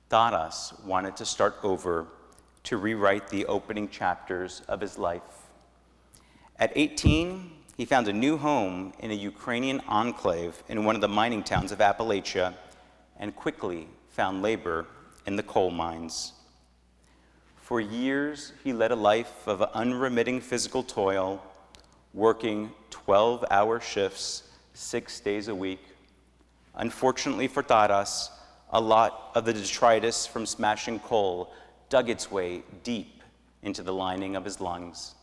Taras wanted to start over, to rewrite the opening chapters of his life. At 18, he found a new home in a Ukrainian enclave in one of the mining towns of Appalachia and quickly found labor in the coal mines. For years, he led a life of unremitting physical toil, working 12-hour shifts 6 days a week. Unfortunately for Taras, a lot of the detritus from smashing coal dug its way deep into the lining of his lungs.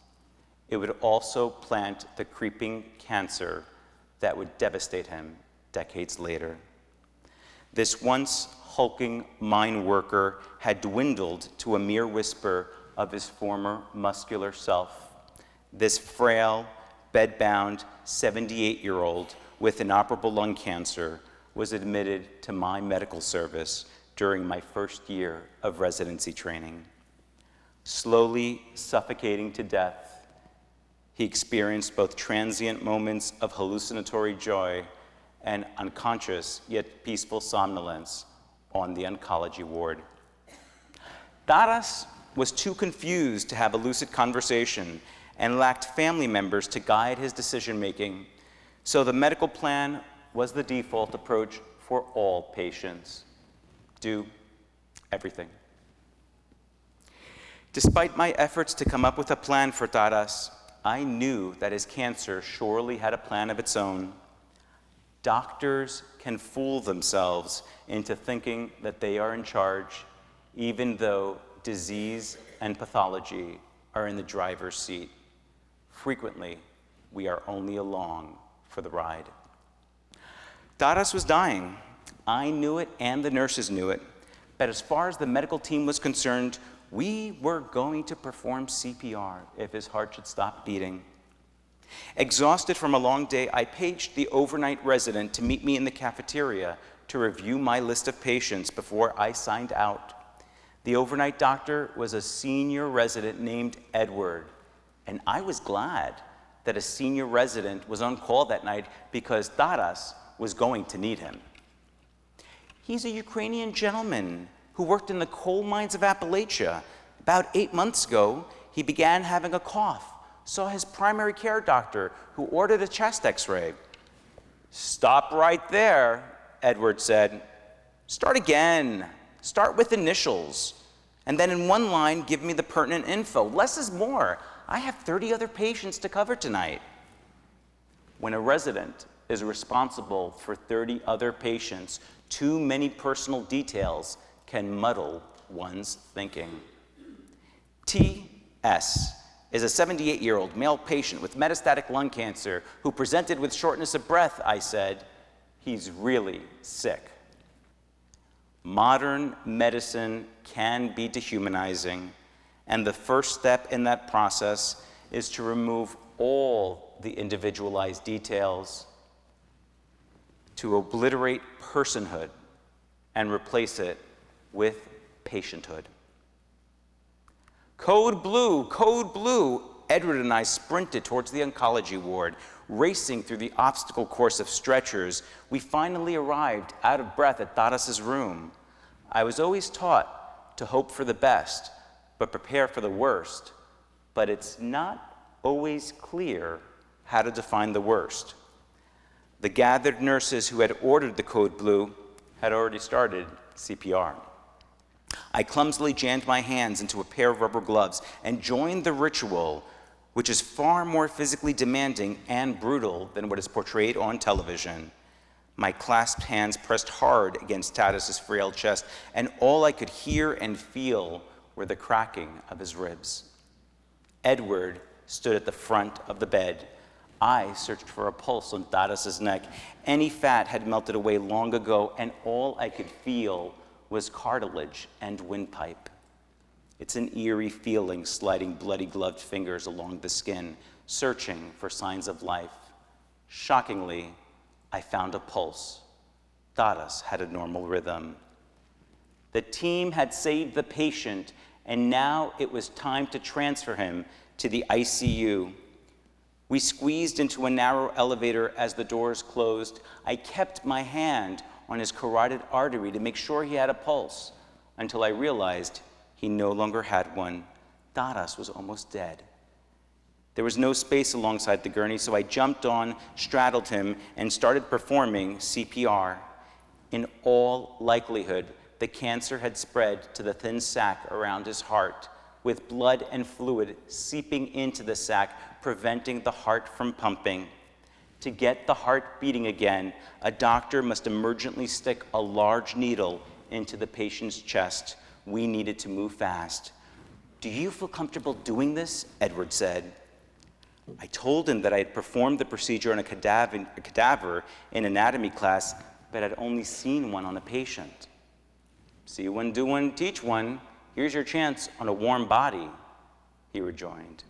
It would also plant the creeping cancer that would devastate him decades later. This once hulking mine worker had dwindled to a mere whisper of his former muscular self. This frail, bedbound 78-year-old with inoperable lung cancer was admitted to my medical service during my first year of residency training. Slowly suffocating to death, he experienced both transient moments of hallucinatory joy and unconscious yet peaceful somnolence on the oncology ward. Taras was too confused to have a lucid conversation and lacked family members to guide his decision-making, so the medical plan was the default approach for all patients. Do everything. Despite my efforts to come up with a plan for Taras, I knew that his cancer surely had a plan of its own. Doctors can fool themselves into thinking that they are in charge, even though disease and pathology are in the driver's seat. Frequently, we are only along for the ride. Taras was dying. I knew it and the nurses knew it. But as far as the medical team was concerned, we were going to perform CPR if his heart should stop beating. Exhausted from a long day, I paged the overnight resident to meet me in the cafeteria to review my list of patients before I signed out. The overnight doctor was a senior resident named Edward, and I was glad that a senior resident was on call that night because Taras was going to need him. He's a Ukrainian gentleman who worked in the coal mines of Appalachia. About 8 months ago, he began having a cough, saw his primary care doctor, who ordered a chest x-ray. "Stop right there," Edward said. "Start again. Start with initials. And then in one line, give me the pertinent info. Less is more. I have 30 other patients to cover tonight." When a resident is responsible for 30 other patients, too many personal details can muddle one's thinking. T.S. is a 78-year-old male patient with metastatic lung cancer who presented with shortness of breath, I said. He's really sick. Modern medicine can be dehumanizing, and the first step in that process is to remove all the individualized details, to obliterate personhood and replace it with patienthood. Code blue, code blue. Edward and I sprinted towards the oncology ward. Racing through the obstacle course of stretchers, we finally arrived out of breath at Taras' room. I was always taught to hope for the best, but prepare for the worst. But it's not always clear how to define the worst. The gathered nurses who had ordered the code blue had already started CPR. I clumsily jammed my hands into a pair of rubber gloves and joined the ritual which is far more physically demanding and brutal than what is portrayed on television. My clasped hands pressed hard against Tatus's frail chest, and all I could hear and feel were the cracking of his ribs. Edward stood at the front of the bed. I searched for a pulse on Tatus's neck. Any fat had melted away long ago, and all I could feel was cartilage and windpipe. It's an eerie feeling sliding bloody gloved fingers along the skin, searching for signs of life. Shockingly, I found a pulse. Tatus had a normal rhythm. The team had saved the patient, and now it was time to transfer him to the ICU. We squeezed into a narrow elevator as the doors closed. I kept my hand on his carotid artery to make sure he had a pulse, until I realized he no longer had one. Tatus was almost dead. There was no space alongside the gurney, so I jumped on, straddled him, and started performing CPR. In all likelihood, the cancer had spread to the thin sac around his heart, with blood and fluid seeping into the sac, preventing the heart from pumping. To get the heart beating again, a doctor must emergently stick a large needle into the patient's chest. We needed to move fast. "Do you feel comfortable doing this?" Edward said. I told him that I had performed the procedure on a cadaver in anatomy class, but I'd only seen one on a patient. "See one, do one, teach one. Here's your chance on a warm body," he rejoined.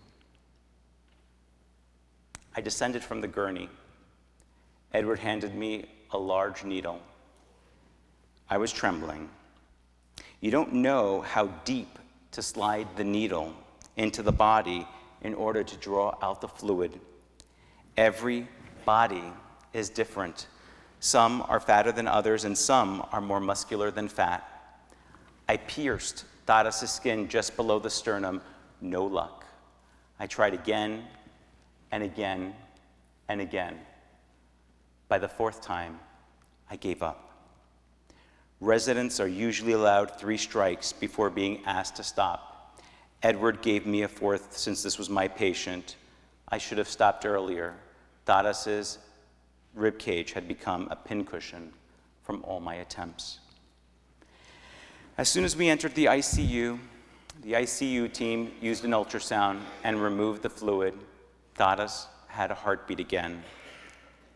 I descended from the gurney. Edward handed me a large needle. I was trembling. You don't know how deep to slide the needle into the body in order to draw out the fluid. Every body is different. Some are fatter than others, and some are more muscular than fat. I pierced Tatus's skin just below the sternum. No luck. I tried again and again and again. By the fourth time, I gave up. Residents are usually allowed 3 strikes before being asked to stop. Edward gave me a 4th since this was my patient. I should have stopped earlier. Tatus's rib cage had become a pincushion from all my attempts. As soon as we entered the ICU team used an ultrasound and removed the fluid. Tatus had a heartbeat again.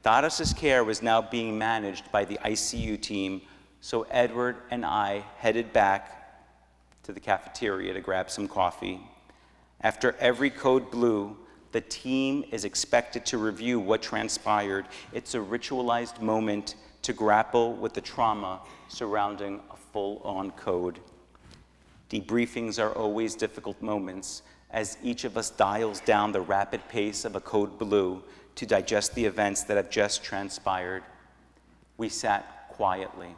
Tatus's care was now being managed by the ICU team, so Edward and I headed back to the cafeteria to grab some coffee. After every code blue, the team is expected to review what transpired. It's a ritualized moment to grapple with the trauma surrounding a full-on code. Debriefings are always difficult moments as each of us dials down the rapid pace of a code blue to digest the events that have just transpired. We sat quietly.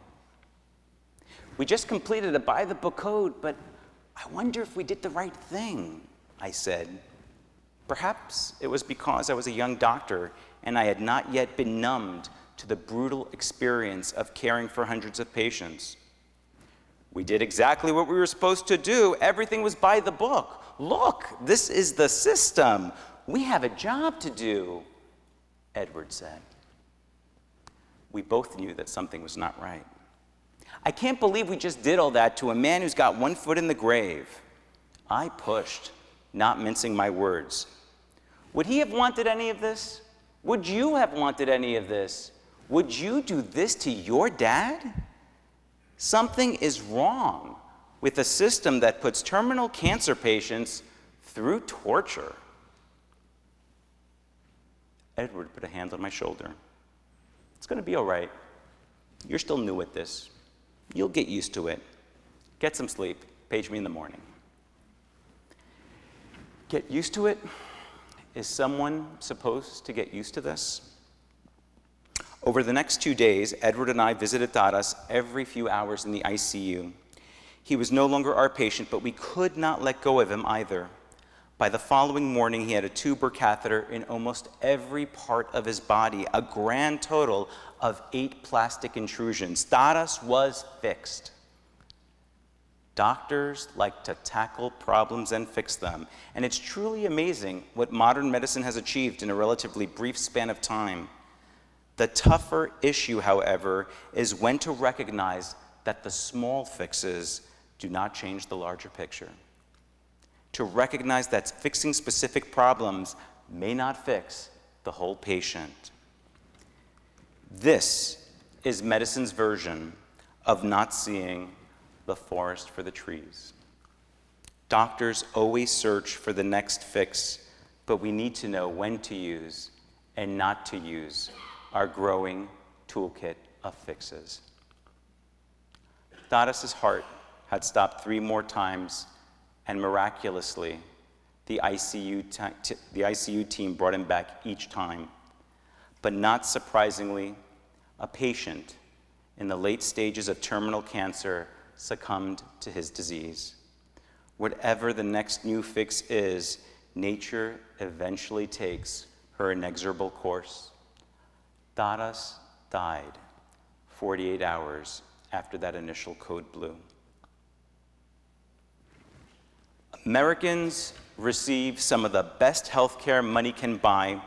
"We just completed a by-the-book code, but I wonder if we did the right thing," I said. Perhaps it was because I was a young doctor and I had not yet been numbed to the brutal experience of caring for hundreds of patients. "We did exactly what we were supposed to do. Everything was by the book. Look, this is the system. We have a job to do," Edward said. We both knew that something was not right. "I can't believe we just did all that to a man who's got 1 foot in the grave." I pushed, not mincing my words. "Would he have wanted any of this? Would you have wanted any of this? Would you do this to your dad? Something is wrong with a system that puts terminal cancer patients through torture." Edward put a hand on my shoulder. "It's going to be all right. You're still new at this. You'll get used to it. Get some sleep. Page me in the morning." Get used to it? Is someone supposed to get used to this? Over the next 2 days, Edward and I visited Tatus every few hours in the ICU. He was no longer our patient, but we could not let go of him either. By the following morning, he had a tube or catheter in almost every part of his body, a grand total of 8 plastic intrusions. Tatus was fixed. Doctors like to tackle problems and fix them, and it's truly amazing what modern medicine has achieved in a relatively brief span of time. The tougher issue, however, is when to recognize that the small fixes do not change the larger picture. To recognize that fixing specific problems may not fix the whole patient. This is medicine's version of not seeing the forest for the trees. Doctors always search for the next fix, but we need to know when to use and not to use our growing toolkit of fixes. Dottas's heart had stopped 3 more times, and miraculously, the ICU team brought him back each time. But not surprisingly, a patient in the late stages of terminal cancer succumbed to his disease. Whatever the next new fix is, nature eventually takes her inexorable course. Dottas died 48 hours after that initial code blue. Americans receive some of the best healthcare money can buy.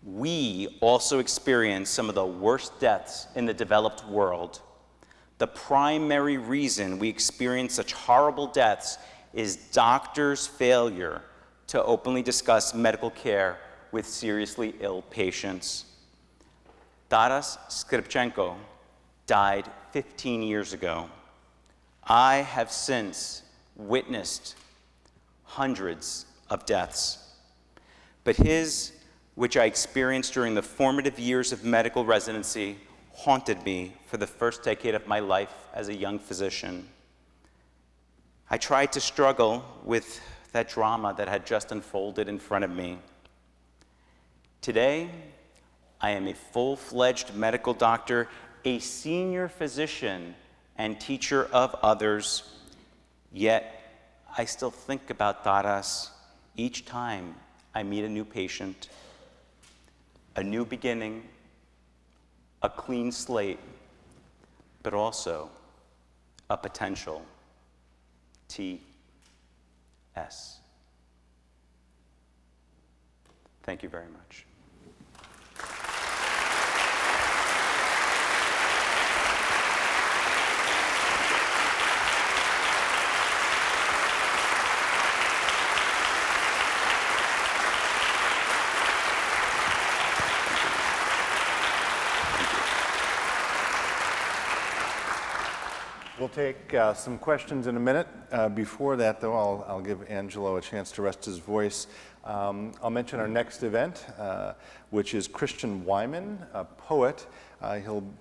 We also experience some of the worst deaths in the developed world. The primary reason we experience such horrible deaths is doctors' failure to openly discuss medical care with seriously ill patients. Taras Skripchenko died 15 years ago. I have since witnessed hundreds of deaths, but his, which I experienced during the formative years of medical residency, haunted me for the first decade of my life as a young physician. I tried to struggle with that drama that had just unfolded in front of me. Today, I am a full-fledged medical doctor, a senior physician, and teacher of others, yet I still think about Taras each time I meet a new patient. A new beginning, a clean slate, but also a potential TS. Thank you very much. We'll take some questions in a minute. Before that, though, I'll give Angelo a chance to rest his voice. I'll mention our next event, which is Christian Wyman, a poet.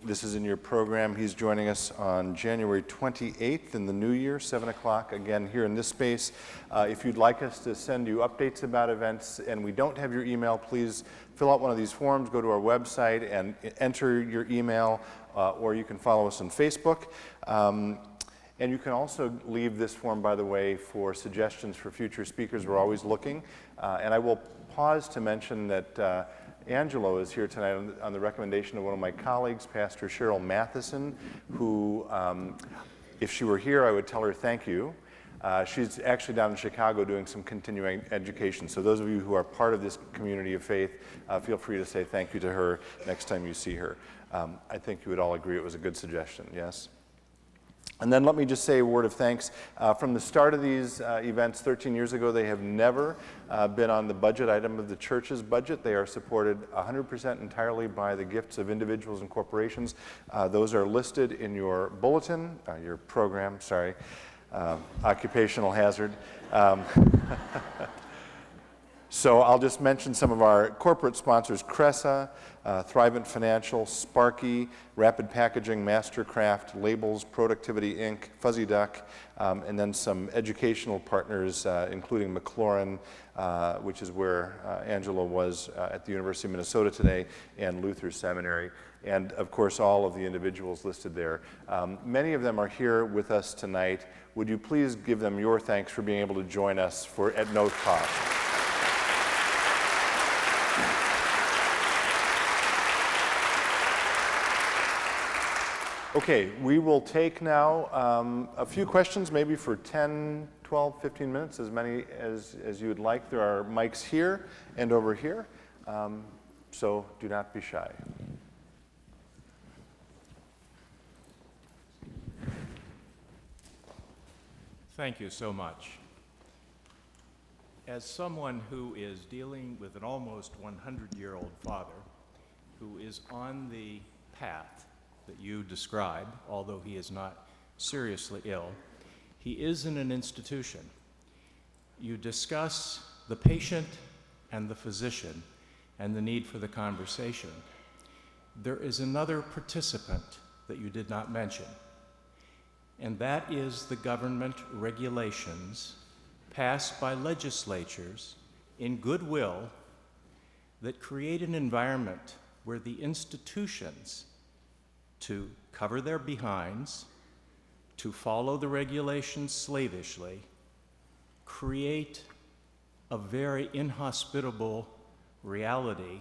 This is in your program. He's joining us on January 28th in the new year, 7 o'clock, again here in this space. If you'd like us to send you updates about events and we don't have your email, please fill out one of these forms, go to our website and enter your email, or you can follow us on Facebook. And you can also leave this form, by the way, for suggestions for future speakers. We're always looking. And I will pause to mention that Angelo is here tonight on the recommendation of one of my colleagues, Pastor Cheryl Matheson, who, if she were here, I would tell her thank you. She's actually down in Chicago doing some continuing education. So those of you who are part of this community of faith, feel free to say thank you to her next time you see her. I think you would all agree it was a good suggestion, yes? And then let me just say a word of thanks. From the start of these events 13 years ago, they have never been on the budget item of the church's budget. They are supported 100% entirely by the gifts of individuals and corporations. Those are listed in your bulletin, your program, sorry, occupational hazard. So I'll just mention some of our corporate sponsors: Cressa, Thrivent Financial, Sparky, Rapid Packaging, Mastercraft, Labels, Productivity Inc., Fuzzy Duck, and then some educational partners, including McLaurin, which is where Angelo was at the University of Minnesota today, and Luther Seminary, and of course all of the individuals listed there. Many of them are here with us tonight. Would you please give them your thanks for being able to join us at no cost? Okay, we will take now a few questions, maybe for 10, 12, 15 minutes, as many as you would like. There are mics here and over here, so do not be shy. Thank you so much. As someone who is dealing with an almost 100-year-old father who is on the path that you describe, although he is not seriously ill, he is in an institution. You discuss the patient and the physician and the need for the conversation. There is another participant that you did not mention, and that is the government regulations passed by legislatures in goodwill that create an environment where the institutions, to cover their behinds, to follow the regulations slavishly, create a very inhospitable reality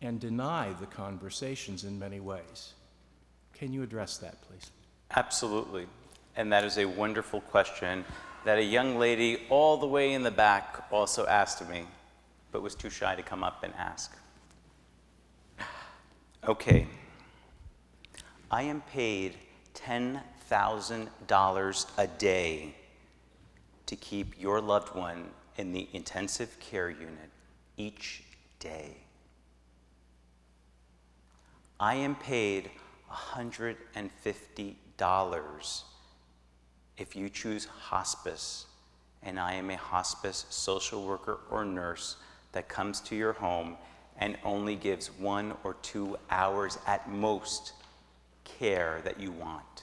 and deny the conversations in many ways. Can you address that, please? Absolutely. And that is a wonderful question that a young lady all the way in the back also asked me, but was too shy to come up and ask. Okay. I am paid $10,000 a day to keep your loved one in the intensive care unit each day. I am paid $150 if you choose hospice, and I am a hospice social worker or nurse that comes to your home and only gives 1 or 2 hours at most care that you want.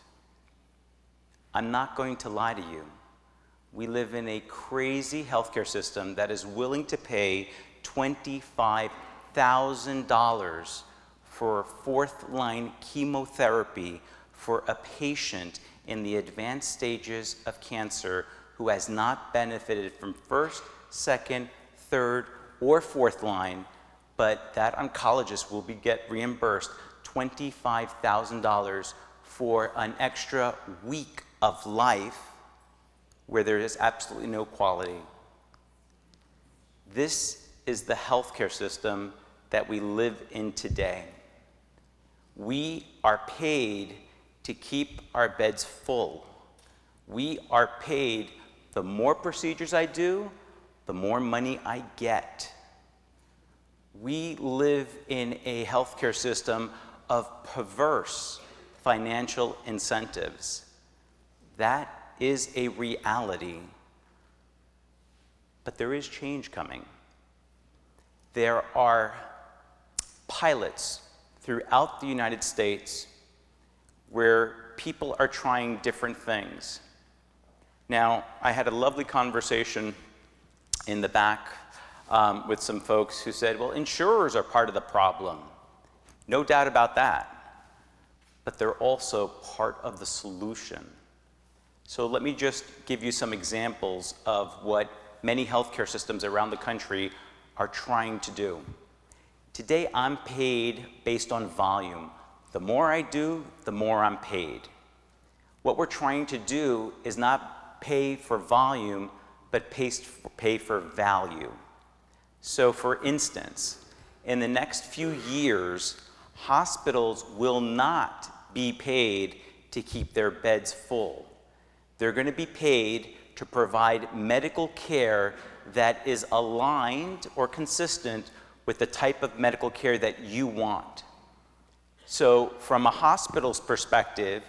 I'm not going to lie to you. We live in a crazy healthcare system that is willing to pay $25,000 for fourth-line chemotherapy for a patient in the advanced stages of cancer who has not benefited from first, second, third, or fourth line, but that oncologist will get reimbursed $25,000 for an extra week of life where there is absolutely no quality. This is the healthcare system that we live in today. We are paid to keep our beds full. We are paid, the more procedures I do, the more money I get. We live in a healthcare system of perverse financial incentives. That is a reality. But there is change coming. There are pilots throughout the United States where people are trying different things. Now, I had a lovely conversation in the back with some folks who said, well, insurers are part of the problem. No doubt about that. But they're also part of the solution. So let me just give you some examples of what many healthcare systems around the country are trying to do. Today, I'm paid based on volume. The more I do, the more I'm paid. What we're trying to do is not pay for volume, but pay for value. So for instance, in the next few years, hospitals will not be paid to keep their beds full. They're going to be paid to provide medical care that is aligned or consistent with the type of medical care that you want. So from a hospital's perspective,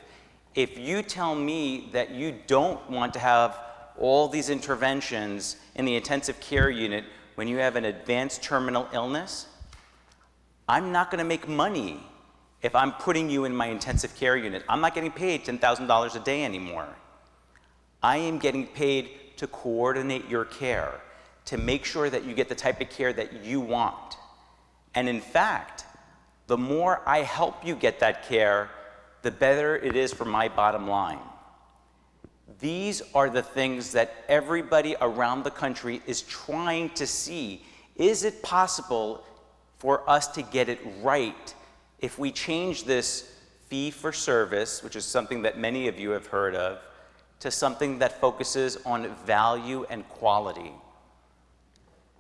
if you tell me that you don't want to have all these interventions in the intensive care unit when you have an advanced terminal illness, I'm not going to make money if I'm putting you in my intensive care unit. I'm not getting paid $10,000 a day anymore. I am getting paid to coordinate your care, to make sure that you get the type of care that you want. And in fact, the more I help you get that care, the better it is for my bottom line. These are the things that everybody around the country is trying to see. Is it possible for us to get it right if we change this fee for service, which is something that many of you have heard of, to something that focuses on value and quality.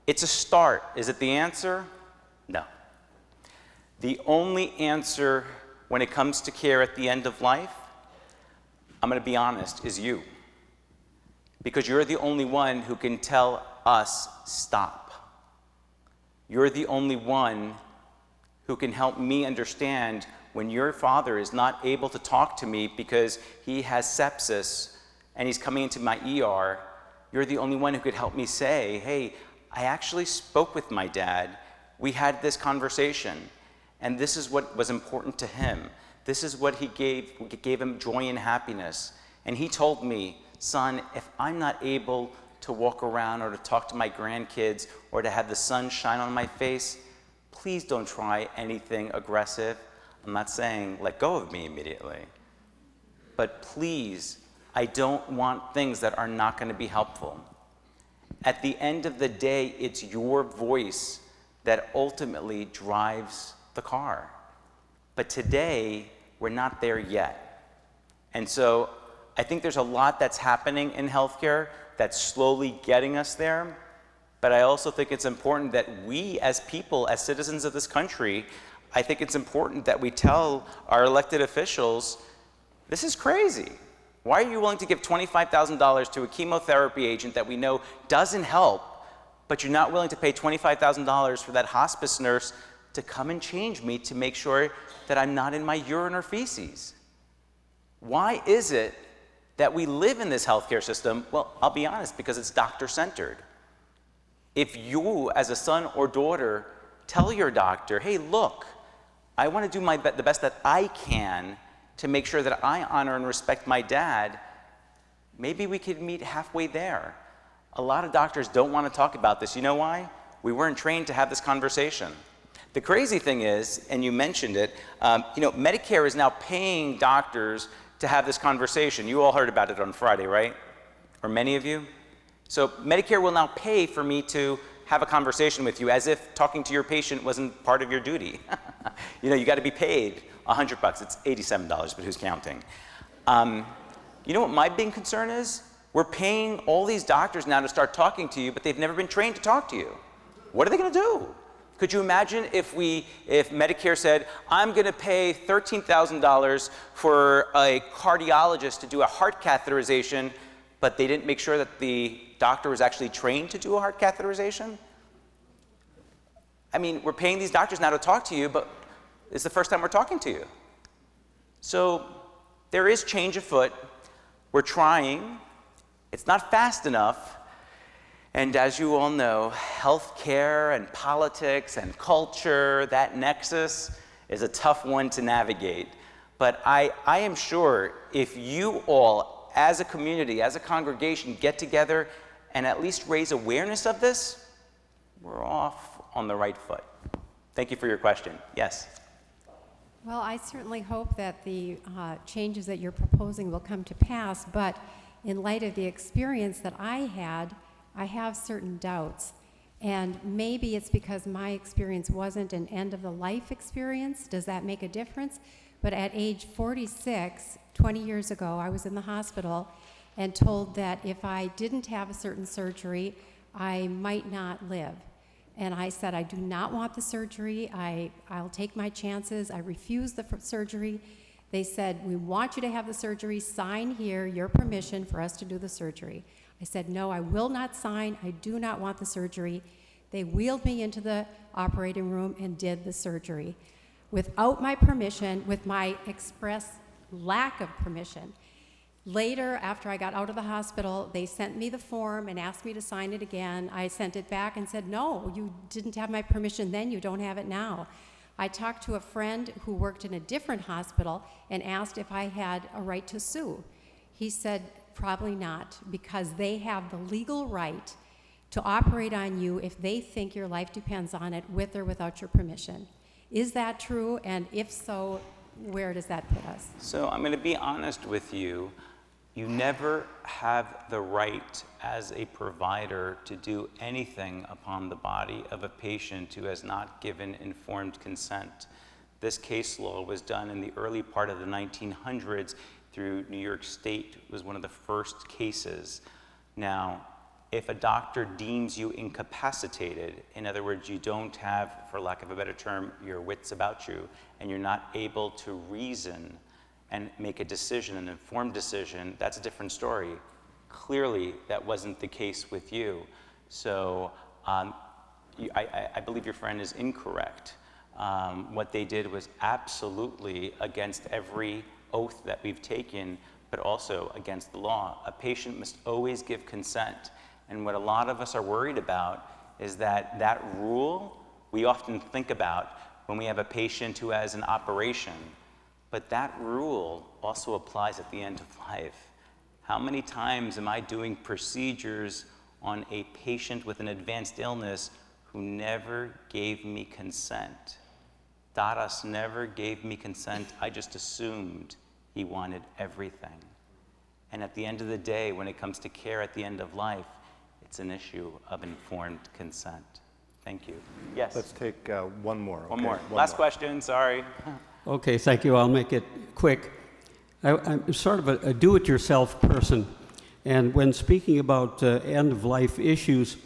It's a start. Is it the answer? No. The only answer when it comes to care at the end of life, I'm going to be honest, is you. Because you're the only one who can tell us stop. You're the only one who can help me understand when your father is not able to talk to me because he has sepsis and he's coming into my ER. You're the only one who could help me say, hey, I actually spoke with my dad. We had this conversation, and this is what was important to him. This is what gave him joy and happiness. And he told me, son, if I'm not able to walk around or to talk to my grandkids or to have the sun shine on my face, please don't try anything aggressive. I'm not saying let go of me immediately, but please, I don't want things that are not going to be helpful. At the end of the day, it's your voice that ultimately drives the car. But today, we're not there yet. And so I think there's a lot that's happening in healthcare that's slowly getting us there. But I also think it's important that we as people, as citizens of this country, I think it's important that we tell our elected officials, this is crazy. Why are you willing to give $25,000 to a chemotherapy agent that we know doesn't help, but you're not willing to pay $25,000 for that hospice nurse to come and change me to make sure that I'm not in my urine or feces? Why is it that we live in this healthcare system? Well, I'll be honest, because it's doctor-centered. If you, as a son or daughter, tell your doctor, hey, look, I want to do the best that I can to make sure that I honor and respect my dad, maybe we could meet halfway there. A lot of doctors don't want to talk about this. You know why? We weren't trained to have this conversation. The crazy thing is, and you mentioned it, Medicare is now paying doctors to have this conversation. You all heard about it on Friday, right? Or many of you? So Medicare will now pay for me to have a conversation with you as if talking to your patient wasn't part of your duty. You got to be paid $100. It's $87, but who's counting? You know what my big concern is? We're paying all these doctors now to start talking to you, but they've never been trained to talk to you. What are they going to do? Could you imagine if Medicare said, I'm going to pay $13,000 for a cardiologist to do a heart catheterization, but they didn't make sure that the doctor was actually trained to do a heart catheterization? I mean, we're paying these doctors now to talk to you, but it's the first time we're talking to you. So there is change afoot. We're trying. It's not fast enough. And as you all know, healthcare and politics and culture, that nexus is a tough one to navigate. But I am sure if you all, as a community, as a congregation, get together and at least raise awareness of this, we're off on the right foot. Thank you for your question. Yes? Well, I certainly hope that the changes that you're proposing will come to pass, but in light of the experience that I had, I have certain doubts. And maybe it's because my experience wasn't an end-of-the-life experience. Does that make a difference? But at age 46, 20 years ago, I was in the hospital and told that if I didn't have a certain surgery, I might not live. And I said, I do not want the surgery. I'll take my chances. I refused the surgery. They said, we want you to have the surgery. Sign here your permission for us to do the surgery. I said, no, I will not sign. I do not want the surgery. They wheeled me into the operating room and did the surgery without my permission, with my express lack of permission. Later, after I got out of the hospital, they sent me the form and asked me to sign it again. I sent it back and said, no, you didn't have my permission then, you don't have it now. I talked to a friend who worked in a different hospital and asked if I had a right to sue. He said, probably not, because they have the legal right to operate on you if they think your life depends on it, with or without your permission. Is that true? And if so, where does that put us? So I'm going to be honest with you. You never have the right as a provider to do anything upon the body of a patient who has not given informed consent. This case law was done in the early part of the 1900s through New York State. It was one of the first cases. Now, if a doctor deems you incapacitated, in other words, you don't have, for lack of a better term, your wits about you, and you're not able to reason and make a decision, an informed decision, that's a different story. Clearly, that wasn't the case with you. So I believe your friend is incorrect. What they did was absolutely against every oath that we've taken, but also against the law. A patient must always give consent. And what a lot of us are worried about is that that rule we often think about when we have a patient who has an operation, but that rule also applies at the end of life. How many times am I doing procedures on a patient with an advanced illness who never gave me consent? Dadas never gave me consent. I just assumed he wanted everything. And at the end of the day, when it comes to care at the end of life, it's an issue of informed consent. Thank you. Yes? Let's take one more. One more. Last question, sorry. Okay, thank you. I'll make it quick. I'm sort of a do-it-yourself person, and when speaking about end-of-life issues,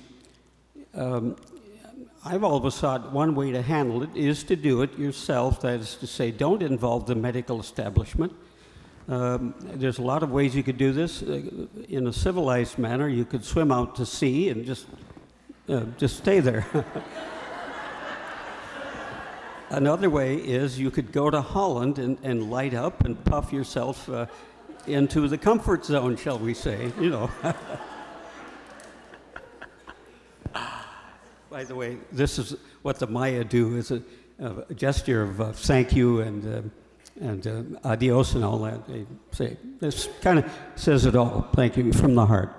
I've always thought one way to handle it is to do it yourself. That is to say, don't involve the medical establishment. There's a lot of ways you could do this. In a civilized manner, you could swim out to sea and just stay there. Another way is you could go to Holland and light up and puff yourself into the comfort zone, shall we say, you know. By the way, this is what the Maya do, is a gesture of thank you and adios and all that. They say, this kind of says it all. Thank you from the heart.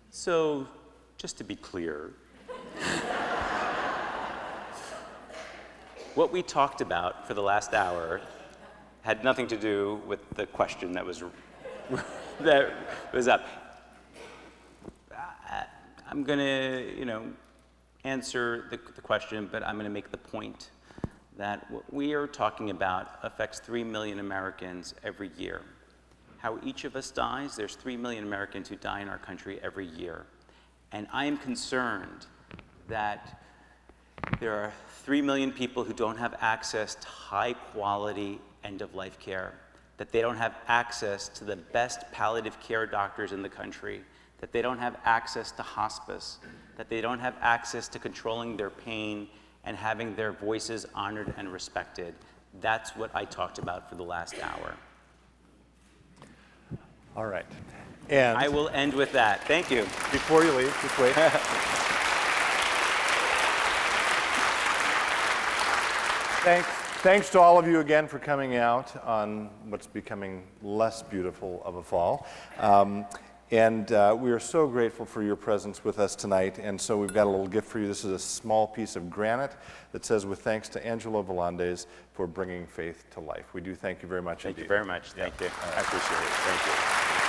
So, just to be clear, what we talked about for the last hour had nothing to do with the question that was up. I'm going to, answer the question, but I'm going to make the point that what we are talking about affects 3 million Americans every year. How each of us dies, there's 3 million Americans who die in our country every year. And I am concerned that there are 3 million people who don't have access to high-quality end-of-life care, that they don't have access to the best palliative care doctors in the country, that they don't have access to hospice, that they don't have access to controlling their pain and having their voices honored and respected. That's what I talked about for the last hour. All right. And I will end with that. Thank you. before you leave, just wait. Thanks to all of you again for coming out on what's becoming less beautiful of a fall. And we are so grateful for your presence with us tonight. And so we've got a little gift for you. This is a small piece of granite that says, with thanks to Angelo Volandres for bringing faith to life. We do thank you very much Thank indeed. you very much. Thank you. I appreciate it. Thank you.